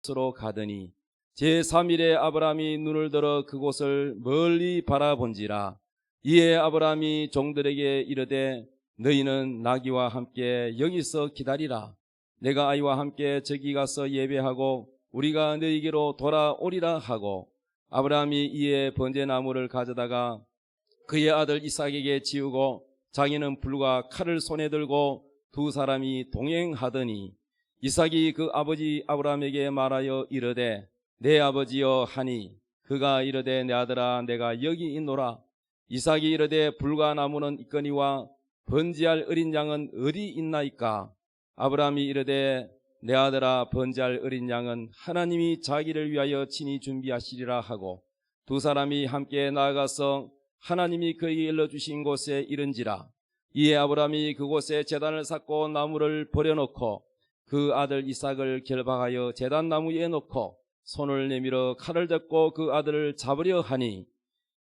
곳으로 가더니 제3일에 아브라함이 눈을 들어 그곳을 멀리 바라본지라. 이에 아브라함이 종들에게 이르되 너희는 나귀와 함께 여기서 기다리라. 내가 아이와 함께 저기 가서 예배하고 우리가 너희에게로 돌아오리라 하고, 아브라함이 이에 번제나무를 가져다가 그의 아들 이삭에게 지우고 자기는 불과 칼을 손에 들고 두 사람이 동행하더니 이삭이 그 아버지 아브라함에게 말하여 이르되 내 아버지여 하니, 그가 이르되 내 아들아 내가 여기 있노라. 이삭이 이르되 불과 나무는 있거니와 번제할 어린 양은 어디 있나이까? 아브라함이 이르되 내 아들아 번제할 어린 양은 하나님이 자기를 위하여 친히 준비하시리라 하고, 두 사람이 함께 나아가서 하나님이 그에게 일러주신 곳에 이른지라. 이에 아브라함이 그곳에 제단을 쌓고 나무를 버려놓고 그 아들 이삭을 결박하여 제단 나무에 놓고 손을 내밀어 칼을 잡고 그 아들을 잡으려 하니,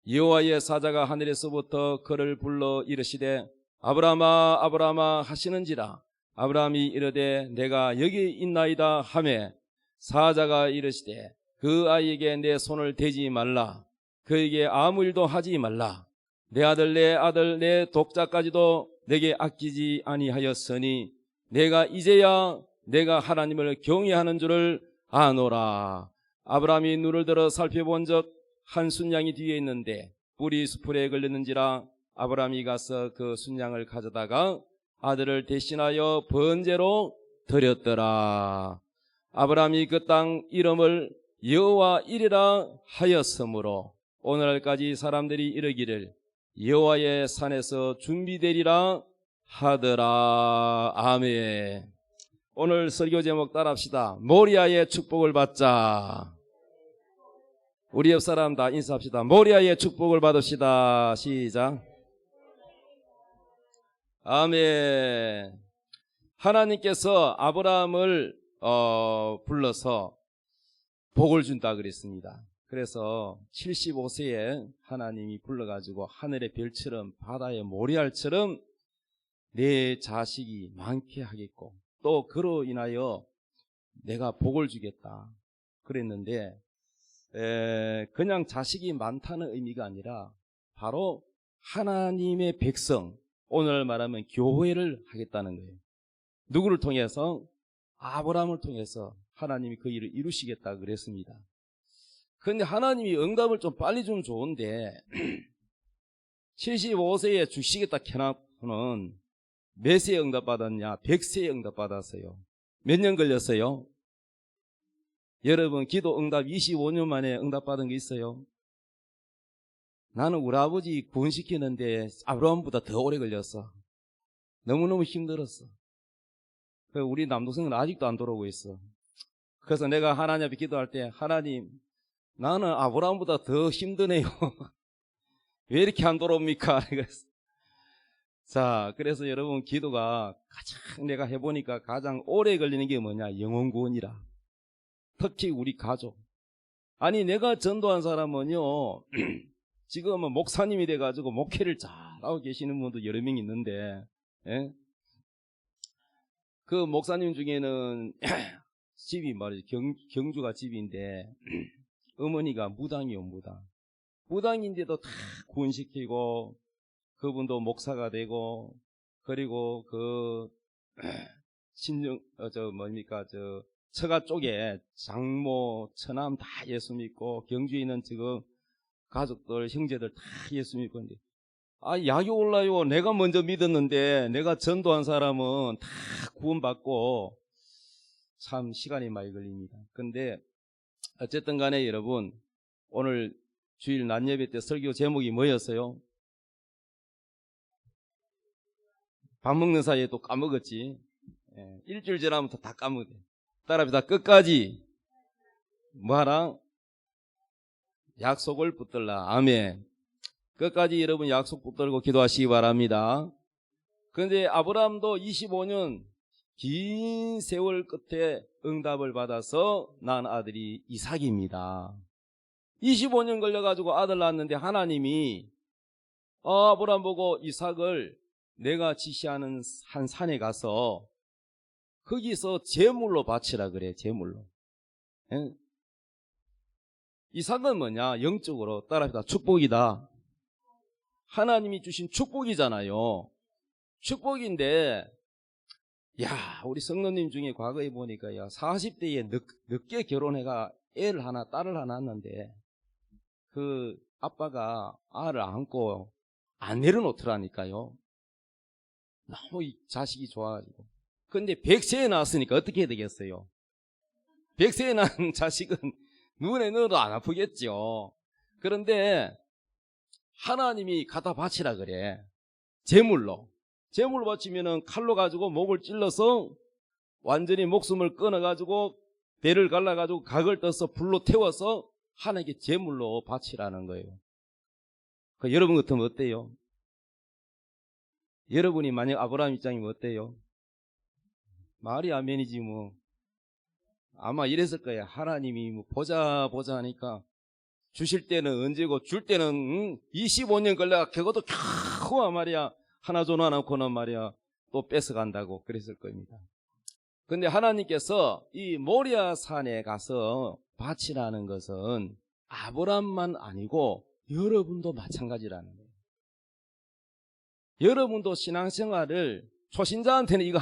여호와의 사자가 하늘에서부터 그를 불러 이르시되 아브라함아 아브라함아 하시는지라. 아브라함이 이르되 내가 여기 있나이다 하매, 사자가 이르시되 그 아이에게 내 손을 대지 말라. 그에게 아무 일도 하지 말라. 내 아들 내 독자까지도 내게 아끼지 아니하였으니 내가 이제야 내가 하나님을 경외하는 줄을 아노라. 아브라함이 눈을 들어 살펴본 적 한 순양이 뒤에 있는데 뿔이 수풀에 걸렸는지라. 아브라함이 가서 그 순양을 가져다가 아들을 대신하여 번제로 드렸더라. 아브라함이 그 땅 이름을 여호와 이레라 하였으므로 오늘날까지 사람들이 이르기를 여호와의 산에서 준비되리라 하더라. 아멘. 오늘 설교 제목 따라합시다. 모리아의 축복을 받자. 우리 옆 사람 다 인사합시다. 모리아의 축복을 받읍시다. 시작. 아멘. 하나님께서 아브라함을 불러서 복을 준다 그랬습니다. 그래서 75세에 하나님이 불러가지고 하늘의 별처럼 바다의 모래알처럼 내 자식이 많게 하겠고 또 그로 인하여 내가 복을 주겠다 그랬는데, 그냥 자식이 많다는 의미가 아니라 바로 하나님의 백성, 오늘 말하면 교회를 하겠다는 거예요. 누구를 통해서? 아브라함을 통해서 하나님이 그 일을 이루시겠다 그랬습니다. 그런데 하나님이 응답을 좀 빨리 주면 좋은데 75세에 주시겠다 캐나고는 몇 세에 응답받았냐? 100세에 응답받았어요. 몇 년 걸렸어요? 여러분 기도 응답 25년 만에 응답받은 게 있어요? 나는 우리 아버지 구원시키는데 아브라함보다 더 오래 걸렸어. 너무너무 힘들었어. 우리 남동생은 아직도 안 돌아오고 있어. 그래서 내가 하나님 앞에 기도할 때, 하나님 나는 아브라함보다 더 힘드네요. 왜 이렇게 안 돌아옵니까? 자, 그래서 여러분 기도가 가장 내가 해보니까 가장 오래 걸리는 게 뭐냐? 영혼 구원이라. 특히 우리 가족. 아니 내가 전도한 사람은요 지금은 목사님이 돼가지고 목회를 잘하고 계시는 분도 여러 명 있는데, 예? 그 목사님 중에는 집이 말이죠. 경주가 집인데 어머니가 무당이요, 무당인데도 다 구원시키고 그분도 목사가 되고, 그리고 그 신령 처가 쪽에 장모, 처남 다 예수 믿고, 경주에 있는 지금 가족들, 형제들 다 예수 믿고 있는데, 약이 올라요. 내가 먼저 믿었는데 내가 전도한 사람은 다 구원받고 참 시간이 많이 걸립니다. 근데 어쨌든 간에 여러분, 오늘 주일 낮 예배 때 설교 제목이 뭐였어요? 밥 먹는 사이에 또 까먹었지. 일주일 지나면 다 까먹어. 따라합시다. 끝까지 뭐하라? 약속을 붙들라. 아멘. 끝까지 여러분 약속 붙들고 기도하시기 바랍니다. 그런데 아브라함도 25년 긴 세월 끝에 응답을 받아서 낳은 아들이 이삭입니다. 25년 걸려가지고 아들 낳았는데 하나님이 아브라함 보고 이삭을 내가 지시하는 한 산에 가서 거기서 제물로 바치라 그래. 제물로. 예? 이삭은 뭐냐? 영적으로 따라합시다. 축복이다. 하나님이 주신 축복이잖아요. 축복인데, 야, 우리 성도님 중에 과거에 보니까, 야, 40대에 늦게 결혼해가 애를 하나, 딸을 하나 낳았는데, 그 아빠가 알을 안고 안 내려놓더라니까요. 너무 이 자식이 좋아가지고. 근데 100세에 낳았으니까 어떻게 해야 되겠어요? 100세에 낳은 자식은 눈에 넣어도 안 아프겠죠. 그런데 하나님이 갖다 바치라 그래. 제물로 바치면은 칼로 가지고 목을 찔러서 완전히 목숨을 끊어가지고 배를 갈라가지고 각을 떠서 불로 태워서 하나님께 제물로 바치라는 거예요. 여러분 같으면 어때요? 여러분이 만약 아브라함 입장이면 어때요? 말이 아멘이지 뭐. 아마 이랬을 거예요. 하나님이 뭐 보자 하니까 주실 때는 언제고 줄 때는 25년 걸려가 그것도 겨우 말이야 하나 줘놔 놓고는 말이야 또 뺏어간다고 그랬을 겁니다. 근데 하나님께서 이 모리아 산에 가서 바치라는 것은 아브라함만 아니고 여러분도 마찬가지라는 거예요. 여러분도 신앙생활을 초신자한테는 이거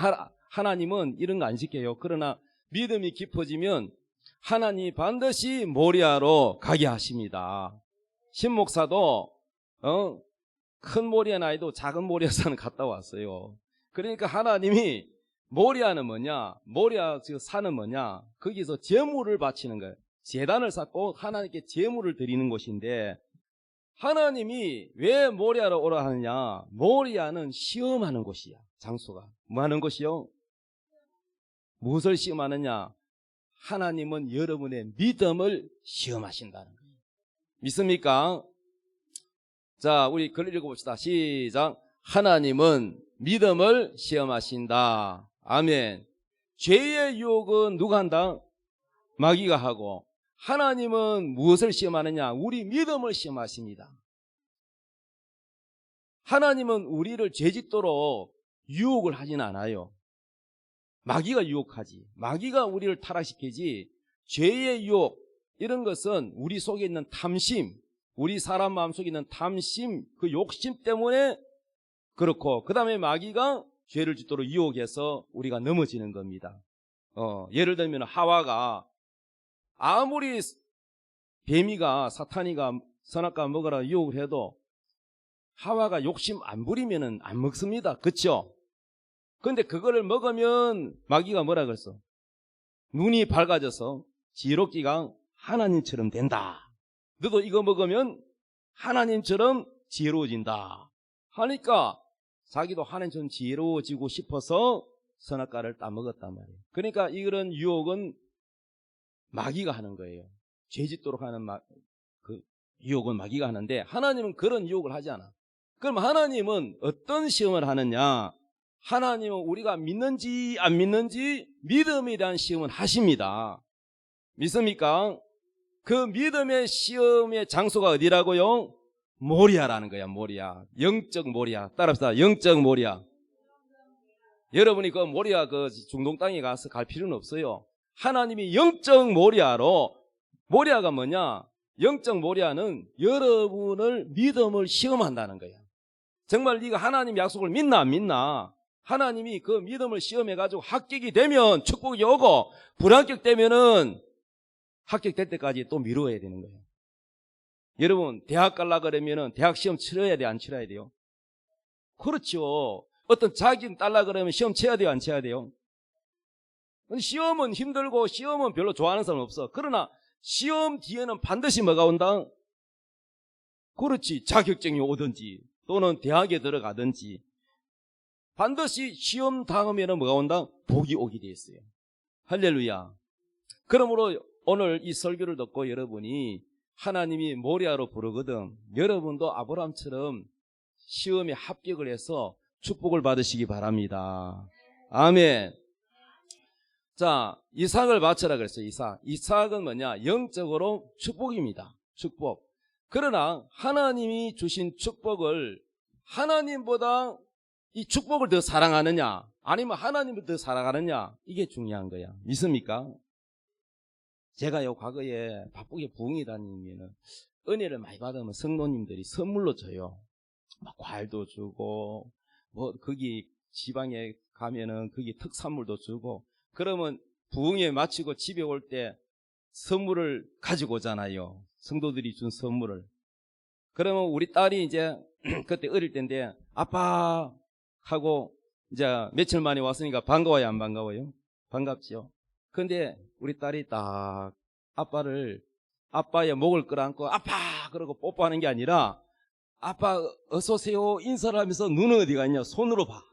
하나님은 이런 거 안 시켜요. 그러나 믿음이 깊어지면 하나님이 반드시 모리아로 가게 하십니다. 신목사도 큰 모리아 나이도 작은 모리아 산을 갔다 왔어요. 그러니까 하나님이 모리아는 뭐냐? 모리아 산은 뭐냐? 거기서 제물을 바치는 거예요. 제단을 쌓고 하나님께 제물을 드리는 곳인데 하나님이 왜 모리아로 오라 하느냐? 모리아는 시험하는 곳이야. 장소가. 뭐 하는 곳이요? 무엇을 시험하느냐? 하나님은 여러분의 믿음을 시험하신다는 거예요. 믿습니까? 자, 우리 글 읽어봅시다. 시작. 하나님은 믿음을 시험하신다. 아멘. 죄의 유혹은 누가 한다? 마귀가 하고, 하나님은 무엇을 시험하느냐? 우리 믿음을 시험하십니다. 하나님은 우리를 죄짓도록 유혹을 하진 않아요. 마귀가 유혹하지. 마귀가 우리를 타락시키지. 죄의 유혹, 이런 것은 우리 속에 있는 탐심, 우리 사람 마음속에 있는 탐심, 그 욕심 때문에 그렇고, 그 다음에 마귀가 죄를 짓도록 유혹해서 우리가 넘어지는 겁니다. 예를 들면 하와가 아무리 뱀이가 사탄이가 선악과 먹으라 유혹을 해도 하와가 욕심 안 부리면은 안 먹습니다. 그렇죠? 근데 그거를 먹으면 마귀가 뭐라 그랬어? 눈이 밝아져서 지혜롭기가 하나님처럼 된다. 너도 이거 먹으면 하나님처럼 지혜로워진다 하니까 자기도 하나님처럼 지혜로워지고 싶어서 선악과를 따먹었단 말이에요. 그러니까 이런 유혹은 마귀가 하는 거예요. 죄짓도록 하는 그 유혹은 마귀가 하는데 하나님은 그런 유혹을 하지 않아. 그럼 하나님은 어떤 시험을 하느냐? 하나님은 우리가 믿는지 안 믿는지 믿음에 대한 시험은 하십니다. 믿습니까? 그 믿음의 시험의 장소가 어디라고요? 모리아라는 거야. 모리아. 영적 모리아. 따라합시다. 영적 모리아. 여러분이 그 모리아 그 중동 땅에 가서 갈 필요는 없어요. 하나님이 영적 모리아로, 모리아가 뭐냐? 영적 모리아는 여러분을 믿음을 시험한다는 거야. 정말 네가 하나님 약속을 믿나 안 믿나? 하나님이 그 믿음을 시험해가지고 합격이 되면 축복이 오고, 불합격되면은 합격될 때까지 또 미루어야 되는 거예요. 여러분, 대학 가려고 그러면은 대학 시험 치러야 돼, 안 치러야 돼요? 그렇죠. 어떤 자격증 따려고 그러면 시험 쳐야 돼요, 안 쳐야 돼요? 근데 시험은 힘들고 시험은 별로 좋아하는 사람 없어. 그러나 시험 뒤에는 반드시 뭐가 온다? 그렇지. 자격증이 오든지 또는 대학에 들어가든지 반드시 시험 다음에는 뭐가 온다? 복이 오게 돼 있어요. 할렐루야. 그러므로 오늘 이 설교를 듣고 여러분이 하나님이 모리아로 부르거든, 여러분도 아브라함처럼 시험에 합격을 해서 축복을 받으시기 바랍니다. 아멘. 자, 이삭을 바쳐라 그랬어요. 이삭은 뭐냐? 영적으로 축복입니다. 축복. 그러나 하나님이 주신 축복을 하나님보다 이 축복을 더 사랑하느냐, 아니면 하나님을 더 사랑하느냐, 이게 중요한 거야. 믿습니까? 제가요, 과거에 바쁘게 부흥회 다니면은 은혜를 많이 받으면 성도님들이 선물로 줘요. 막 과일도 주고, 뭐, 거기 지방에 가면은 거기 특산물도 주고, 그러면 부흥회 마치고 집에 올 때 선물을 가지고 오잖아요. 성도들이 준 선물을. 그러면 우리 딸이 이제 그때 어릴 때인데, 아빠 하고 이제 며칠 만에 왔으니까 반가워요, 안 반가워요? 반갑지요. 근데 우리 딸이 딱 아빠의 목을 끌어안고 아빠 그러고 뽀뽀하는 게 아니라, 아빠 어서 오세요 인사를 하면서 눈은 어디 갔냐? 손으로 봐.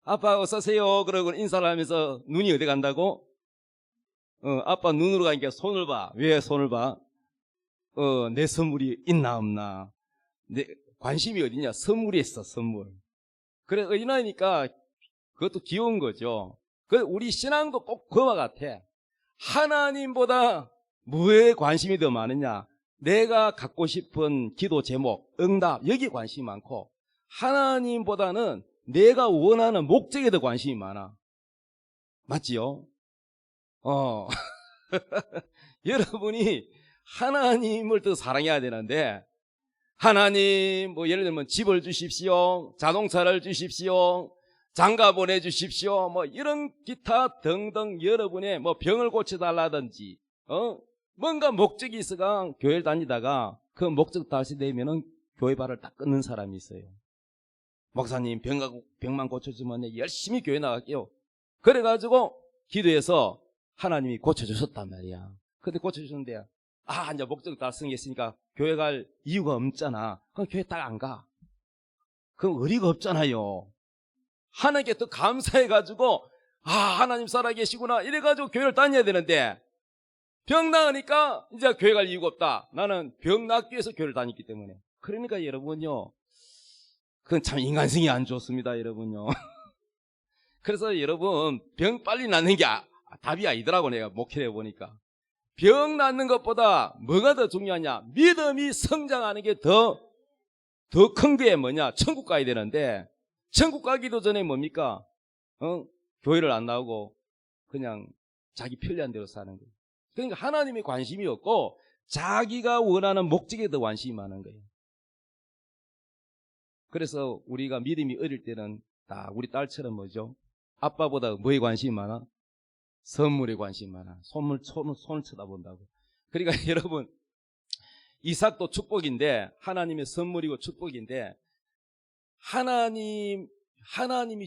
아빠 어서 오세요 그러고 인사를 하면서 눈이 어디 간다고? 아빠 눈으로 가니까 손을 봐. 왜 손을 봐? 내 선물이 있나 없나. 내 관심이 어디냐? 선물이 있어, 선물. 그래 어린아이니까 그것도 귀여운 거죠. 우리 신앙도 꼭 그와 같아. 하나님보다 뭐에 관심이 더 많으냐? 내가 갖고 싶은 기도 제목, 응답, 여기에 관심이 많고, 하나님보다는 내가 원하는 목적에 더 관심이 많아. 맞지요? 여러분이 하나님을 더 사랑해야 되는데, 하나님, 뭐 예를 들면 집을 주십시오, 자동차를 주십시오, 장가 보내주십시오, 뭐 이런 기타 등등 여러분의 뭐 병을 고쳐달라든지, 뭔가 목적이 있어가 교회를 다니다가 그 목적 달성되면은 교회 발을 딱 끊는 사람이 있어요. 목사님 병만 고쳐주면 열심히 교회 나갈게요. 그래가지고 기도해서 하나님이 고쳐주셨단 말이야. 근데 고쳐주셨는데, 이제 목적 달성했으니까 교회 갈 이유가 없잖아. 그럼 교회 딱 안 가. 그럼 의리가 없잖아요. 하나님께 더 감사해가지고, 하나님 살아계시구나 이래가지고 교회를 다녀야 되는데, 병 나으니까 이제 교회 갈 이유가 없다. 나는 병 낫기 위해서 교회를 다녔기 때문에. 그러니까 여러분요, 그건 참 인간성이 안 좋습니다, 여러분요. 그래서 여러분, 병 빨리 낫는 게 답이 아니더라고, 내가 목회를 해보니까. 병 낫는 것보다 뭐가 더 중요하냐? 믿음이 성장하는 게 더 큰 게 뭐냐? 천국 가야 되는데, 천국 가기도 전에 뭡니까? 교회를 안 나오고 그냥 자기 편리한 대로 사는 거예요. 그러니까 하나님의 관심이 없고 자기가 원하는 목적에 더 관심이 많은 거예요. 그래서 우리가 믿음이 어릴 때는 다 우리 딸처럼 뭐죠? 아빠보다 뭐에 관심이 많아? 선물에 관심이 많아. 손을 쳐다본다고. 그러니까 여러분, 이삭도 축복인데, 하나님의 선물이고 축복인데, 하나님이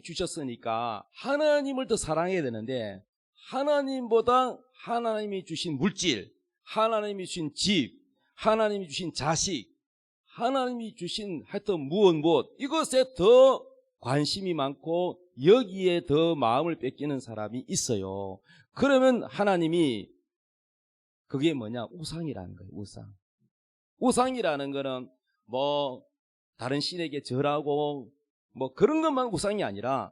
주셨으니까 하나님을 더 사랑해야 되는데, 하나님보다 하나님이 주신 물질, 하나님이 주신 집, 하나님이 주신 자식, 하나님이 주신 하여튼 무엇 이것에 더 관심이 많고 여기에 더 마음을 뺏기는 사람이 있어요. 그러면 하나님이, 그게 뭐냐? 우상이라는 거예요. 우상이라는 거는 뭐 다른 신에게 절하고 뭐 그런 것만 우상이 아니라,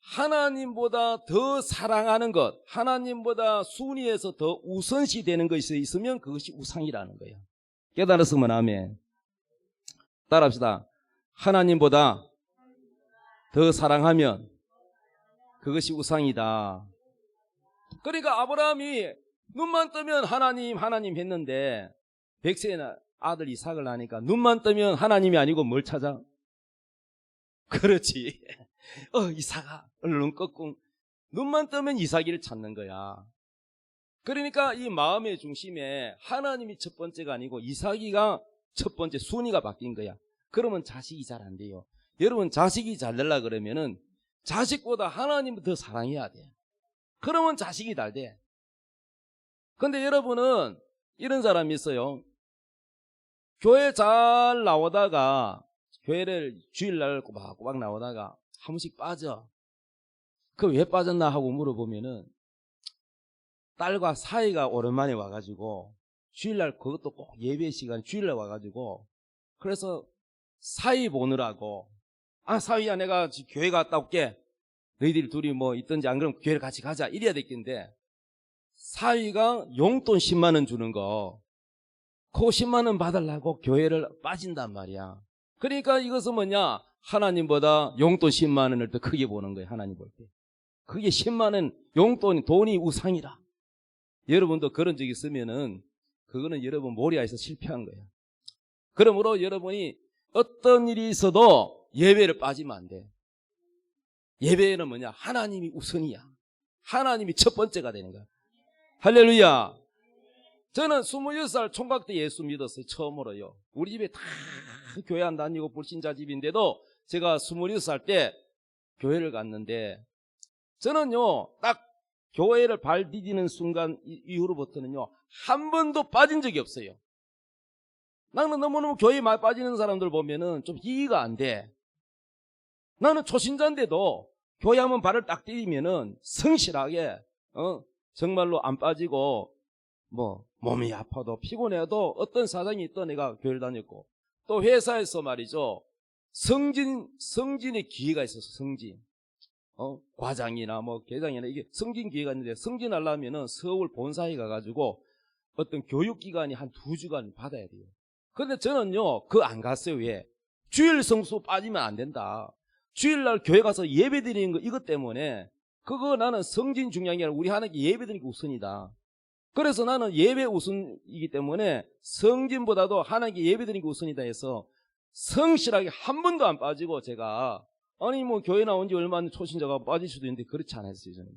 하나님보다 더 사랑하는 것, 하나님보다 순위에서 더 우선시 되는 것이 있으면 그것이 우상이라는 거예요. 깨달았으면 아멘. 따라합시다. 하나님보다 더 사랑하면 그것이 우상이다. 그러니까 아브라함이 눈만 뜨면 하나님 했는데, 100세의 아들 이삭을 낳으니까 눈만 뜨면 하나님이 아니고 뭘 찾아? 그렇지. 이삭아, 얼른 꺾고 눈만 뜨면 이삭이를 찾는 거야. 그러니까 이 마음의 중심에 하나님이 첫 번째가 아니고 이삭이가 첫 번째 순위가 바뀐 거야. 그러면 자식이 잘 안 돼요. 여러분, 자식이 잘 되려고 그러면은 자식보다 하나님을 더 사랑해야 돼. 그러면 자식이 잘 돼. 근데 여러분은 이런 사람이 있어요. 교회 잘 나오다가, 교회를 주일날 꼬박꼬박 나오다가 한 번씩 빠져. 그 왜 빠졌나 하고 물어보면은, 딸과 사이가 오랜만에 와가지고, 주일날 그것도 꼭 예배 시간 주일날 와가지고, 그래서 사이 보느라고, 사위야 내가 교회 갔다 올게. 너희들 둘이 뭐 있든지 안 그러면 교회를 같이 가자. 이래야 됐겠는데, 사위가 용돈 10만 원 주는 거, 그 10만 원 받으려고 교회를 빠진단 말이야. 그러니까 이것은 뭐냐? 하나님보다 용돈 10만 원을 더 크게 보는 거예요. 하나님 볼 때. 그게 10만 원 용돈, 돈이 우상이라. 여러분도 그런 적이 있으면은 그거는 여러분 모리아에서 실패한 거예요. 그러므로 여러분이 어떤 일이 있어도 예배를 빠지면 안 돼. 예배는 뭐냐? 하나님이 우선이야. 하나님이 첫 번째가 되는 거야. 할렐루야. 저는 26살 총각 때 예수 믿었어요. 처음으로요. 우리 집에 다 교회 안 다니고 불신자 집인데도 제가 26살 때 교회를 갔는데, 저는요 딱 교회를 발 디디는 순간 이후로부터는요 한 번도 빠진 적이 없어요. 나는 너무너무 교회에 많이 빠지는 사람들 보면은 좀 이해가 안 돼. 나는 초신자인데도 교회 한번 발을 딱 디디면은 성실하게 정말로 안 빠지고, 뭐 몸이 아파도 피곤해도 어떤 사정이 있던 내가 교회를 다녔고, 또 회사에서 말이죠 성진의 기회가 있어서 성진, 과장이나 뭐 계장이나 이게 성진 기회가 있는데, 성진하려면은 서울 본사에 가가지고 어떤 교육기관이 한 2주간 받아야 돼요. 근데 저는요 그거 안 갔어요. 왜? 주일 성수 빠지면 안 된다. 주일날 교회 가서 예배 드리는 거 이것 때문에, 그거 나는 성진 중요한 게 아니라 우리 하나님께 예배 드리는 게 우선이다. 그래서 나는 예배 우선이기 때문에 성진보다도 하나님께 예배 드리는 게 우선이다 해서 성실하게 한 번도 안 빠지고, 제가 아니 뭐 교회 나온 지 얼마 안 된 초신자가 빠질 수도 있는데 그렇지 않았어요. 저는.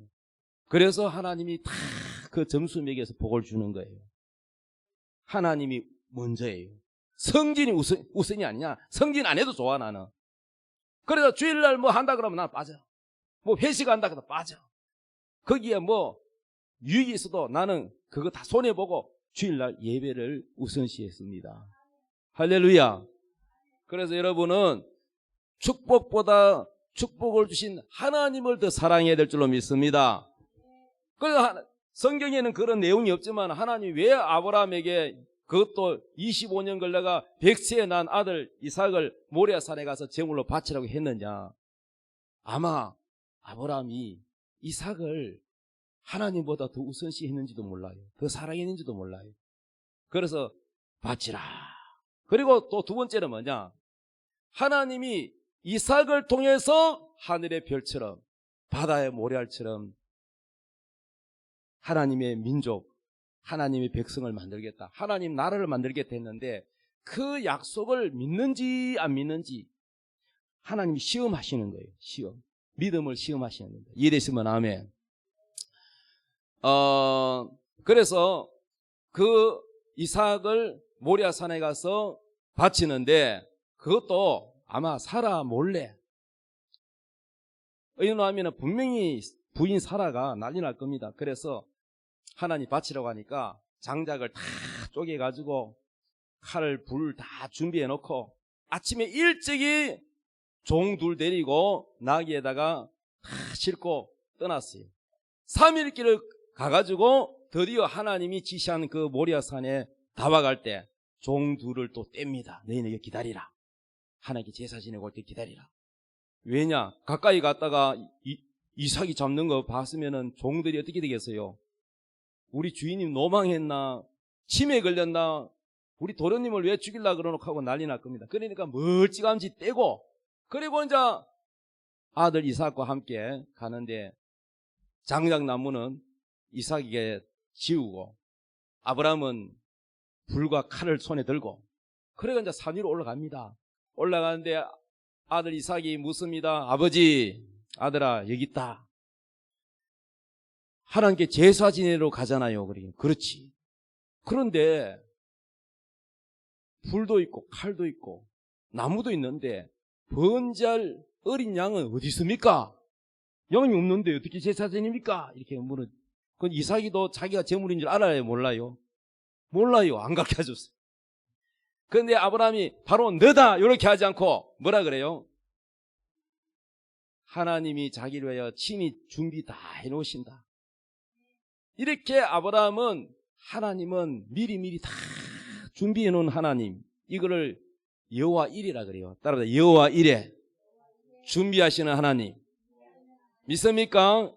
그래서 하나님이 다 그 점수 매겨서 복을 주는 거예요. 하나님이 먼저예요. 성진이 우선이 아니냐? 성진 안 해도 좋아 나는. 그래서 주일날 뭐 한다 그러면 난 빠져. 뭐 회식한다 그러면 빠져. 거기에 뭐 유익이 있어도 나는 그거 다 손해보고 주일날 예배를 우선시했습니다. 할렐루야. 그래서 여러분은 축복보다 축복을 주신 하나님을 더 사랑해야 될 줄로 믿습니다. 그래서 성경에는 그런 내용이 없지만, 하나님이 왜 아브라함에게 그것도 25년 걸려가 100세에 난 아들 이삭을 모리아산에 가서 제물로 바치라고 했느냐? 아마 아브라함이 이삭을 하나님보다 더 우선시 했는지도 몰라요. 더 사랑했는지도 몰라요. 그래서 바치라. 그리고 또 두 번째는 뭐냐? 하나님이 이삭을 통해서 하늘의 별처럼 바다의 모래알처럼 하나님의 민족, 하나님의 백성을 만들겠다, 하나님 나라를 만들겠다 했는데, 그 약속을 믿는지 안 믿는지 하나님이 시험하시는 거예요. 시험. 믿음을 시험하시는 거예요. 이해되시면 아멘. 그래서 그 이삭을 모리아산에 가서 바치는데, 그것도 아마 사라 몰래, 왜냐하면 분명히 부인 사라가 난리 날 겁니다. 그래서 하나님 바치라고 하니까 장작을 다 쪼개가지고 칼, 불 다 준비해 놓고 아침에 일찍이 종 둘 데리고 나귀에다가 다 싣고 떠났어요. 3일 길을 가가지고 드디어 하나님이 지시한 그 모리아산에 다가갈 때 종 둘을 또 뗍니다. 너희는 기다리라. 하나님께 제사 지내고 올 때 기다리라. 왜냐? 가까이 갔다가 이삭이 잡는 거 봤으면은 종들이 어떻게 되겠어요? 우리 주인님 노망했나? 치매에 걸렸나? 우리 도련님을 왜 죽이려고 그러노 하고 난리 날 겁니다. 그러니까 멀찌감치 떼고, 그리고 이제 아들 이삭과 함께 가는데, 장작나무는 이삭에게 지우고 아브라함은 불과 칼을 손에 들고, 그래가 이제 산 위로 올라갑니다. 올라가는데 아들 이삭이 묻습니다. 아버지, 아들아, 여기 있다. 하나님께 제사 지내러 가잖아요. 그렇지. 그런데 불도 있고 칼도 있고 나무도 있는데 번제할 어린 양은 어디 있습니까? 양이 없는데 어떻게 제사 지냅니까? 이렇게 물어. 그건 이삭이도 자기가 제물인 줄 알아요, 몰라요? 몰라요. 안 가르쳐줬어요. 그런데 아브라함이 바로 너다 이렇게 하지 않고 뭐라 그래요? 하나님이 자기를 위하여 친히 준비 다 해놓으신다. 이렇게 아브라함은, 하나님은 미리미리 다 준비해 놓은 하나님, 이거를 여호와 일이라 그래요. 따라서 여호와 일에 준비하시는 하나님 믿습니까?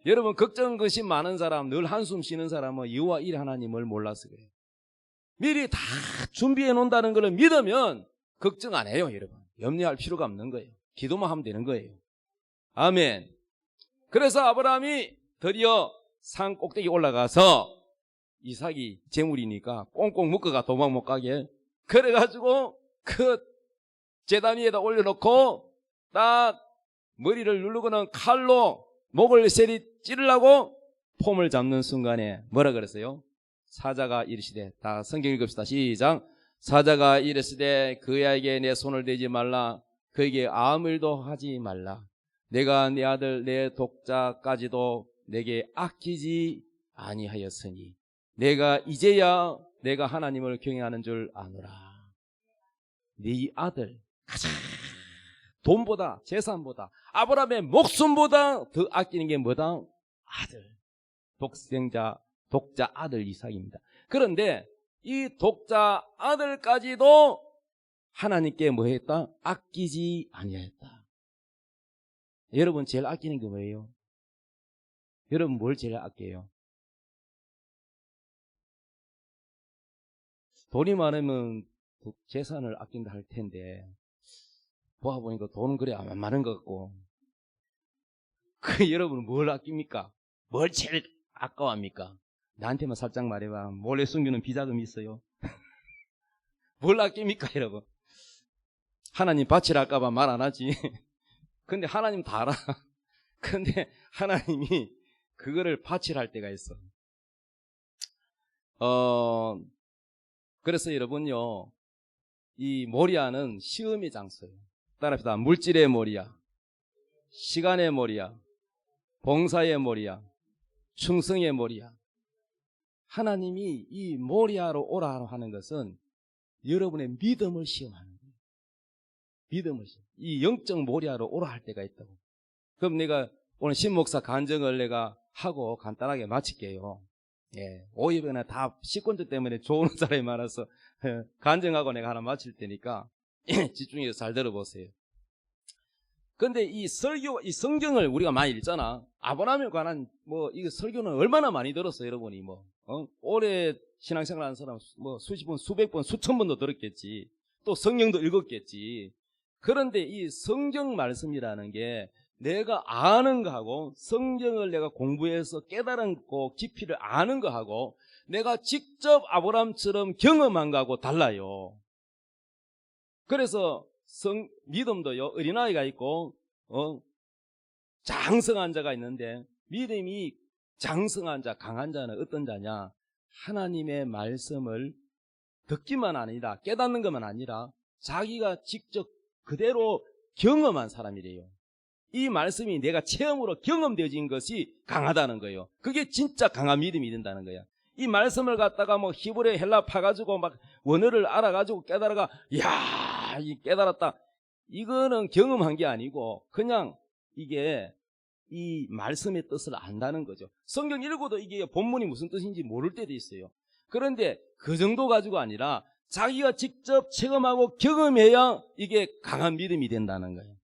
여러분, 걱정 근심 많은 사람, 늘 한숨 쉬는 사람은 여호와 일 하나님을 몰라서 그래요. 미리 다 준비해 놓는다는 걸 믿으면 걱정 안 해요. 여러분, 염려할 필요가 없는 거예요. 기도만 하면 되는 거예요. 아멘. 그래서 아브라함이 드디어 산 꼭대기 올라가서 이삭이 재물이니까 꽁꽁 묶어가 도망 못 가게. 그래가지고 그 제단 위에다 올려놓고 딱 머리를 누르고는 칼로 목을 세리 찌르려고 폼을 잡는 순간에 뭐라 그랬어요? 사자가 이르시되, 다 성경 읽읍시다. 시작. 사자가 이르시되 그에게 내 손을 대지 말라. 그에게 아무 일도 하지 말라. 내가 내 아들 내 독자까지도 내게 아끼지 아니하였으니 내가 이제야 내가 하나님을 경외하는 줄 아노라. 네 아들, 가장 돈보다 재산보다 아브라함의 목숨보다 더 아끼는 게 뭐다? 아들. 독자 아들 이삭입니다. 그런데 이 독자 아들까지도 하나님께 뭐 했다? 아끼지 아니하였다. 여러분 제일 아끼는 게 뭐예요? 여러분 뭘 제일 아껴요? 돈이 많으면 재산을 아낀다 할 텐데 보아보니까 돈은 그래 안 많은 것 같고 여러분은 뭘 아낍니까? 뭘 제일 아까워합니까? 나한테만 살짝 말해봐. 몰래 숨기는 비자금이 있어요? 뭘 아낍니까 여러분? 하나님 바치랄까봐 말 안 하지. 근데 하나님 다 알아. 근데 하나님이 그거를 바치할 때가 있어. 그래서 여러분요, 이 모리아는 시험의 장소예요. 따라합시다. 물질의 모리아, 시간의 모리아, 봉사의 모리아, 충성의 모리아. 하나님이 이 모리아로 오라 하는 것은 여러분의 믿음을 시험하는 거예요. 믿음을 시험. 이 영적 모리아로 오라 할 때가 있다고. 그럼 내가 오늘 신목사 간증을 내가 하고 간단하게 마칠게요. 예, 오이번에 다 식권자 때문에 좋은 사람이 많아서 간증하고 내가 하나 마칠 테니까 집중해서 잘 들어보세요. 근데 이 설교, 이 성경을 우리가 많이 읽잖아. 아브라함에 관한 이 설교는 얼마나 많이 들었어, 여러분이 오래 신앙생활 하는 사람 수십 번, 수백 번, 수천 번도 들었겠지. 또 성경도 읽었겠지. 그런데 이 성경 말씀이라는 게 내가 아는 거하고 성경을 내가 공부해서 깨달고 깊이를 아는 거하고 내가 직접 아브라함처럼 경험한 거하고 달라요. 그래서 믿음도요, 어린아이가 있고 장성한 자가 있는데 믿음이 장성한 자, 강한 자는 어떤 자냐? 하나님의 말씀을 듣기만 아니라 깨닫는 것만 아니라 자기가 직접 그대로 경험한 사람이래요. 이 말씀이 내가 체험으로 경험되어진 것이 강하다는 거예요. 그게 진짜 강한 믿음이 된다는 거야. 이 말씀을 갖다가 히브리 헬라 파가지고 막 원어를 알아가지고 깨달아가, 이야, 깨달았다. 이거는 경험한 게 아니고 그냥 이게 이 말씀의 뜻을 안다는 거죠. 성경 읽어도 이게 본문이 무슨 뜻인지 모를 때도 있어요. 그런데 그 정도 가지고 아니라 자기가 직접 체험하고 경험해야 이게 강한 믿음이 된다는 거예요.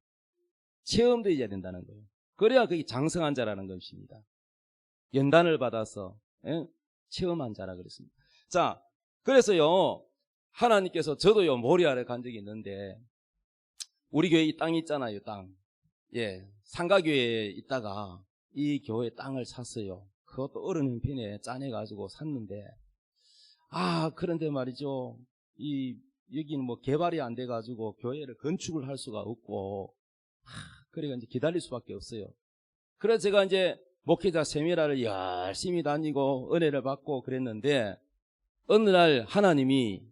체험되어야 된다는 거예요. 그래야 그게 장성한 자라는 것입니다. 연단을 받아서 체험한 자라 그랬습니다. 자, 그래서요, 하나님께서 저도요 모리아를 간 적이 있는데 우리 교회 이 땅이 있잖아요, 땅. 예, 상가교회에 있다가 이 교회 땅을 샀어요. 그것도 어른 형편에 짜내가지고 샀는데, 그런데 말이죠, 여기는 개발이 안 돼가지고 교회를 건축을 할 수가 없고, 그러니까 이제 기다릴 수밖에 없어요. 그래서 제가 이제 목회자 세미나를 열심히 다니고 은혜를 받고 그랬는데, 어느 날 하나님이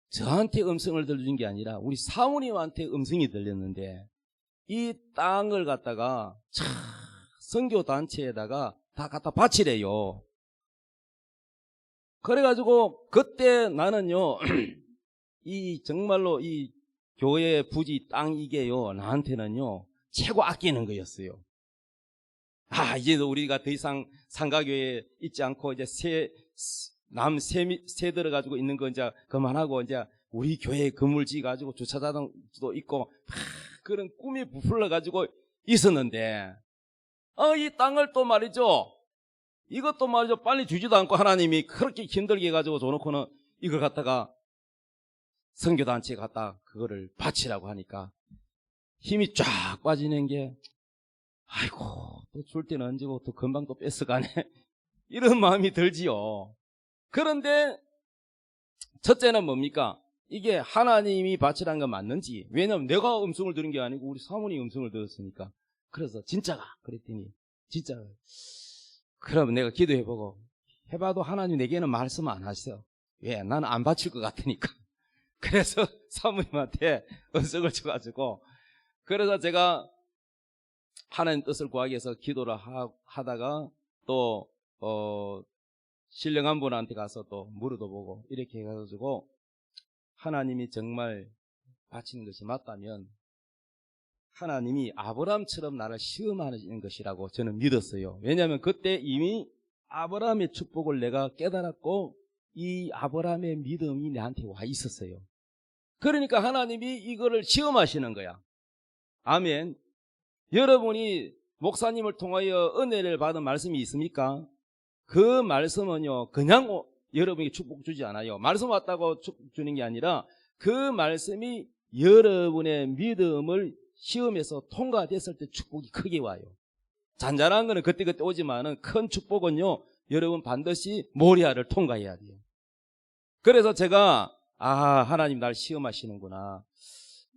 저한테 음성을 들려준 게 아니라 우리 사모님한테 음성이 들렸는데, 이 땅을 갖다가 선교단체에다가 다 갖다 바치래요. 그래가지고 그때 나는요 정말로 이 교회 부지 땅 이게요 나한테는요 최고 아끼는 거였어요. 이제 우리가 더 이상 상가교회에 있지 않고 이제 남 세 들어가지고 있는 거 이제 그만하고 이제 우리 교회 건물 지어가지고 주차장도 있고 그런 꿈이 부풀러가지고 있었는데, 이 땅을 또 말이죠, 이것도 말이죠, 빨리 주지도 않고 하나님이 그렇게 힘들게 해가지고 줘놓고는 이걸 갖다가 선교단체에 갖다 그거를 바치라고 하니까 힘이 쫙 빠지는 게, 아이고, 또 줄 때는 언제고 또 금방 또 뺏어가네. 이런 마음이 들지요. 그런데 첫째는 뭡니까? 이게 하나님이 바치라는 건 맞는지. 왜냐하면 내가 음성을 들은 게 아니고 우리 사모님이 음성을 들었으니까. 그래서 진짜가 그랬더니 진짜. 그럼 내가 기도해보고 해봐도 하나님 내게는 말씀 안 하셔. 왜? 나는 안 바칠 것 같으니까. 그래서 사모님한테 음성을 줘가지고, 그래서 제가 하나님 뜻을 구하기 위해서 기도를 하다가 또 신령한 분한테 가서 또 물어도 보고 이렇게 해가지고 하나님이 정말 바치는 것이 맞다면 하나님이 아브라함처럼 나를 시험하는 것이라고 저는 믿었어요. 왜냐하면 그때 이미 아브라함의 축복을 내가 깨달았고 이 아브라함의 믿음이 내한테 와 있었어요. 그러니까 하나님이 이거를 시험하시는 거야. 아멘. 여러분이 목사님을 통하여 은혜를 받은 말씀이 있습니까? 그 말씀은요, 그냥 여러분에게 축복 주지 않아요. 말씀 왔다고 축복 주는 게 아니라 그 말씀이 여러분의 믿음을 시험에서 통과됐을 때 축복이 크게 와요. 잔잔한 거는 그때그때 오지만은 큰 축복은요, 여러분 반드시 모리아를 통과해야 돼요. 그래서 제가 하나님 날 시험하시는구나.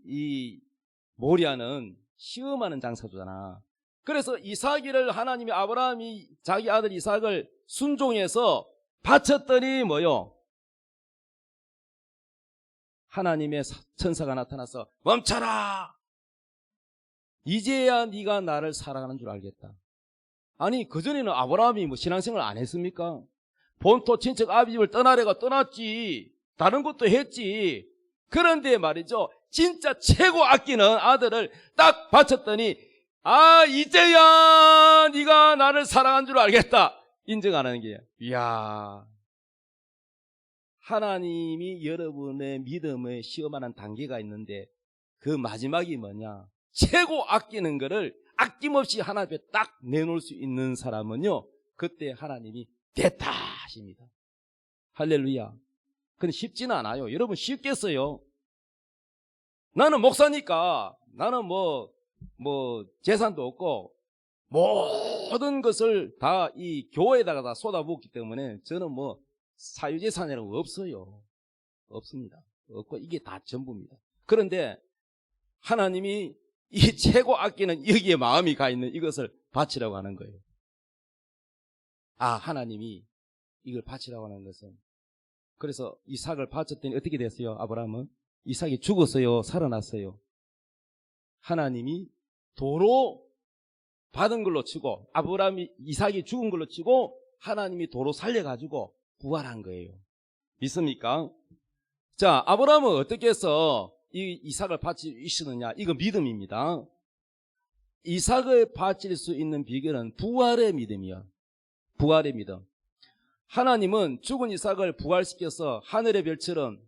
이 모리아는 시험하는 장사잖아. 그래서 이삭을 하나님이 아브라함이 자기 아들 이삭을 순종해서 바쳤더니 뭐요? 하나님의 천사가 나타나서 멈춰라! 이제야 네가 나를 사랑하는 줄 알겠다. 아니 그전에는 아브라함이 뭐 신앙생활 안 했습니까? 본토 친척 아비집을 떠나려가 떠났지. 다른 것도 했지. 그런데 말이죠, 진짜 최고 아끼는 아들을 딱 바쳤더니 이제야 네가 나를 사랑한 줄 알겠다. 인정하는 게, 이야, 하나님이 여러분의 믿음을 시험하는 단계가 있는데 그 마지막이 뭐냐? 최고 아끼는 거를 아낌없이 하나님 앞에 딱 내놓을 수 있는 사람은요, 그때 하나님이 됐다 하십니다. 할렐루야. 근데 쉽지는 않아요. 여러분 쉽겠어요? 나는 목사니까 나는 뭐 재산도 없고 모든 것을 다 이 교회에다가 다 쏟아붓기 때문에 저는 뭐 사유재산이라고 없어요. 없습니다. 없고 이게 다 전부입니다. 그런데 하나님이 이 최고 아끼는 여기에 마음이 가 있는 이것을 바치라고 하는 거예요. 하나님이 이걸 바치라고 하는 것은, 그래서 이삭을 바쳤더니 어떻게 됐어요? 아브라함은 이삭이 죽었어요? 살아났어요? 하나님이 도로 받은 걸로 치고, 아브라함이 이삭이 죽은 걸로 치고 하나님이 도로 살려가지고 부활한 거예요. 믿습니까? 자, 아브라함은 어떻게 해서 이 이삭을 바치시느냐? 이거 믿음입니다. 이삭을 바칠 수 있는 비결은 부활의 믿음이야. 부활의 믿음. 하나님은 죽은 이삭을 부활시켜서 하늘의 별처럼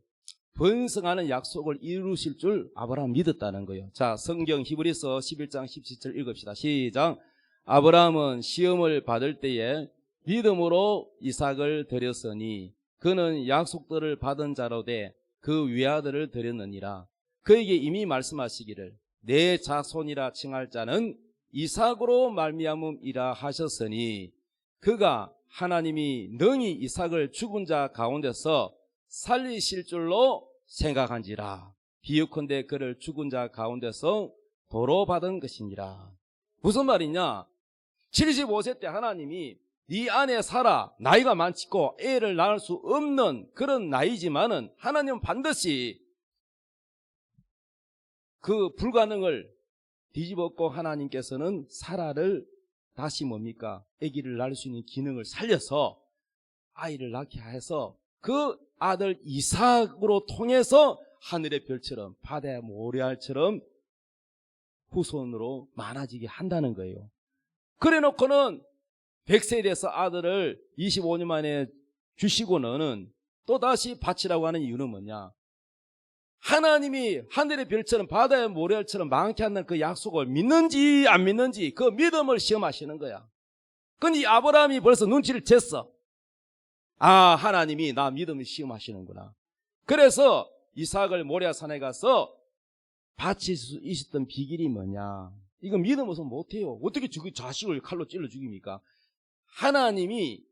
번성하는 약속을 이루실 줄 아브라함 믿었다는 거예요. 자, 성경 히브리서 11장 17절 읽읍시다. 시작. 아브라함은 시험을 받을 때에 믿음으로 이삭을 드렸으니 그는 약속들을 받은 자로 돼 그 외아들을 드렸느니라. 그에게 이미 말씀하시기를 내 자손이라 칭할 자는 이삭으로 말미암음이라 하셨으니 그가 하나님이 능히 이삭을 죽은 자 가운데서 살리실 줄로 생각한지라. 비유컨대 그를 죽은 자 가운데서 도로 받은 것이니라. 무슨 말이냐? 75세 때 하나님이 네 안에 살아, 나이가 많고 애를 낳을 수 없는 그런 나이지만은 하나님은 반드시 그 불가능을 뒤집었고 하나님께서는 사라를 다시 뭡니까? 아기를 낳을 수 있는 기능을 살려서 아이를 낳게 해서 그 아들 이삭으로 통해서 하늘의 별처럼 바다의 모래알처럼 후손으로 많아지게 한다는 거예요. 그래 놓고는 100세 돼서 아들을 25년 만에 주시고는 또다시 바치라고 하는 이유는 뭐냐? 하나님이 하늘의 별처럼 바다의 모래알처럼 많게 한다는 그 약속을 믿는지 안 믿는지 그 믿음을 시험하시는 거야. 근데 이 아브라함이 벌써 눈치를 챘어. 하나님이 나 믿음을 시험하시는구나. 그래서 이삭을 모리아산에 가서 바칠 수 있었던 비결이 뭐냐? 이거 믿음 없으면 못해요. 어떻게 자식을 칼로 찔러 죽입니까? 하나님이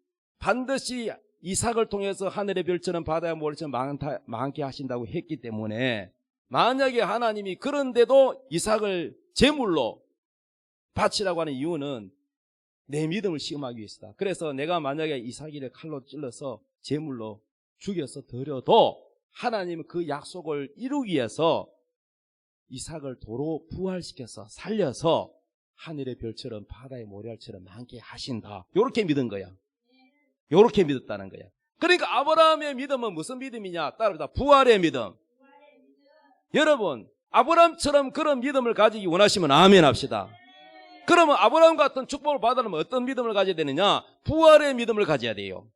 반드시 이삭을 통해서 하늘의 별처럼 바다의 모래처럼 많게 하신다고 했기 때문에 만약에 하나님이 그런데도 이삭을 제물로 바치라고 하는 이유는 내 믿음을 시험하기 위해서다. 그래서 내가 만약에 이삭이를 칼로 찔러서 제물로 죽여서 드려도 하나님은 그 약속을 이루기 위해서 이삭을 도로 부활시켜서 살려서 하늘의 별처럼 바다의 모래알처럼 많게 하신다. 이렇게 믿은 거야. 이렇게 믿었다는 거야. 그러니까 아브라함의 믿음은 무슨 믿음이냐? 따라합니다. 부활의 믿음. 여러분, 아브라함처럼 그런 믿음을 가지기 원하시면 아멘 합시다. 그러면 아브라함 같은 축복을 받으려면 어떤 믿음을 가져야 되느냐? 부활의 믿음을 가져야 돼요.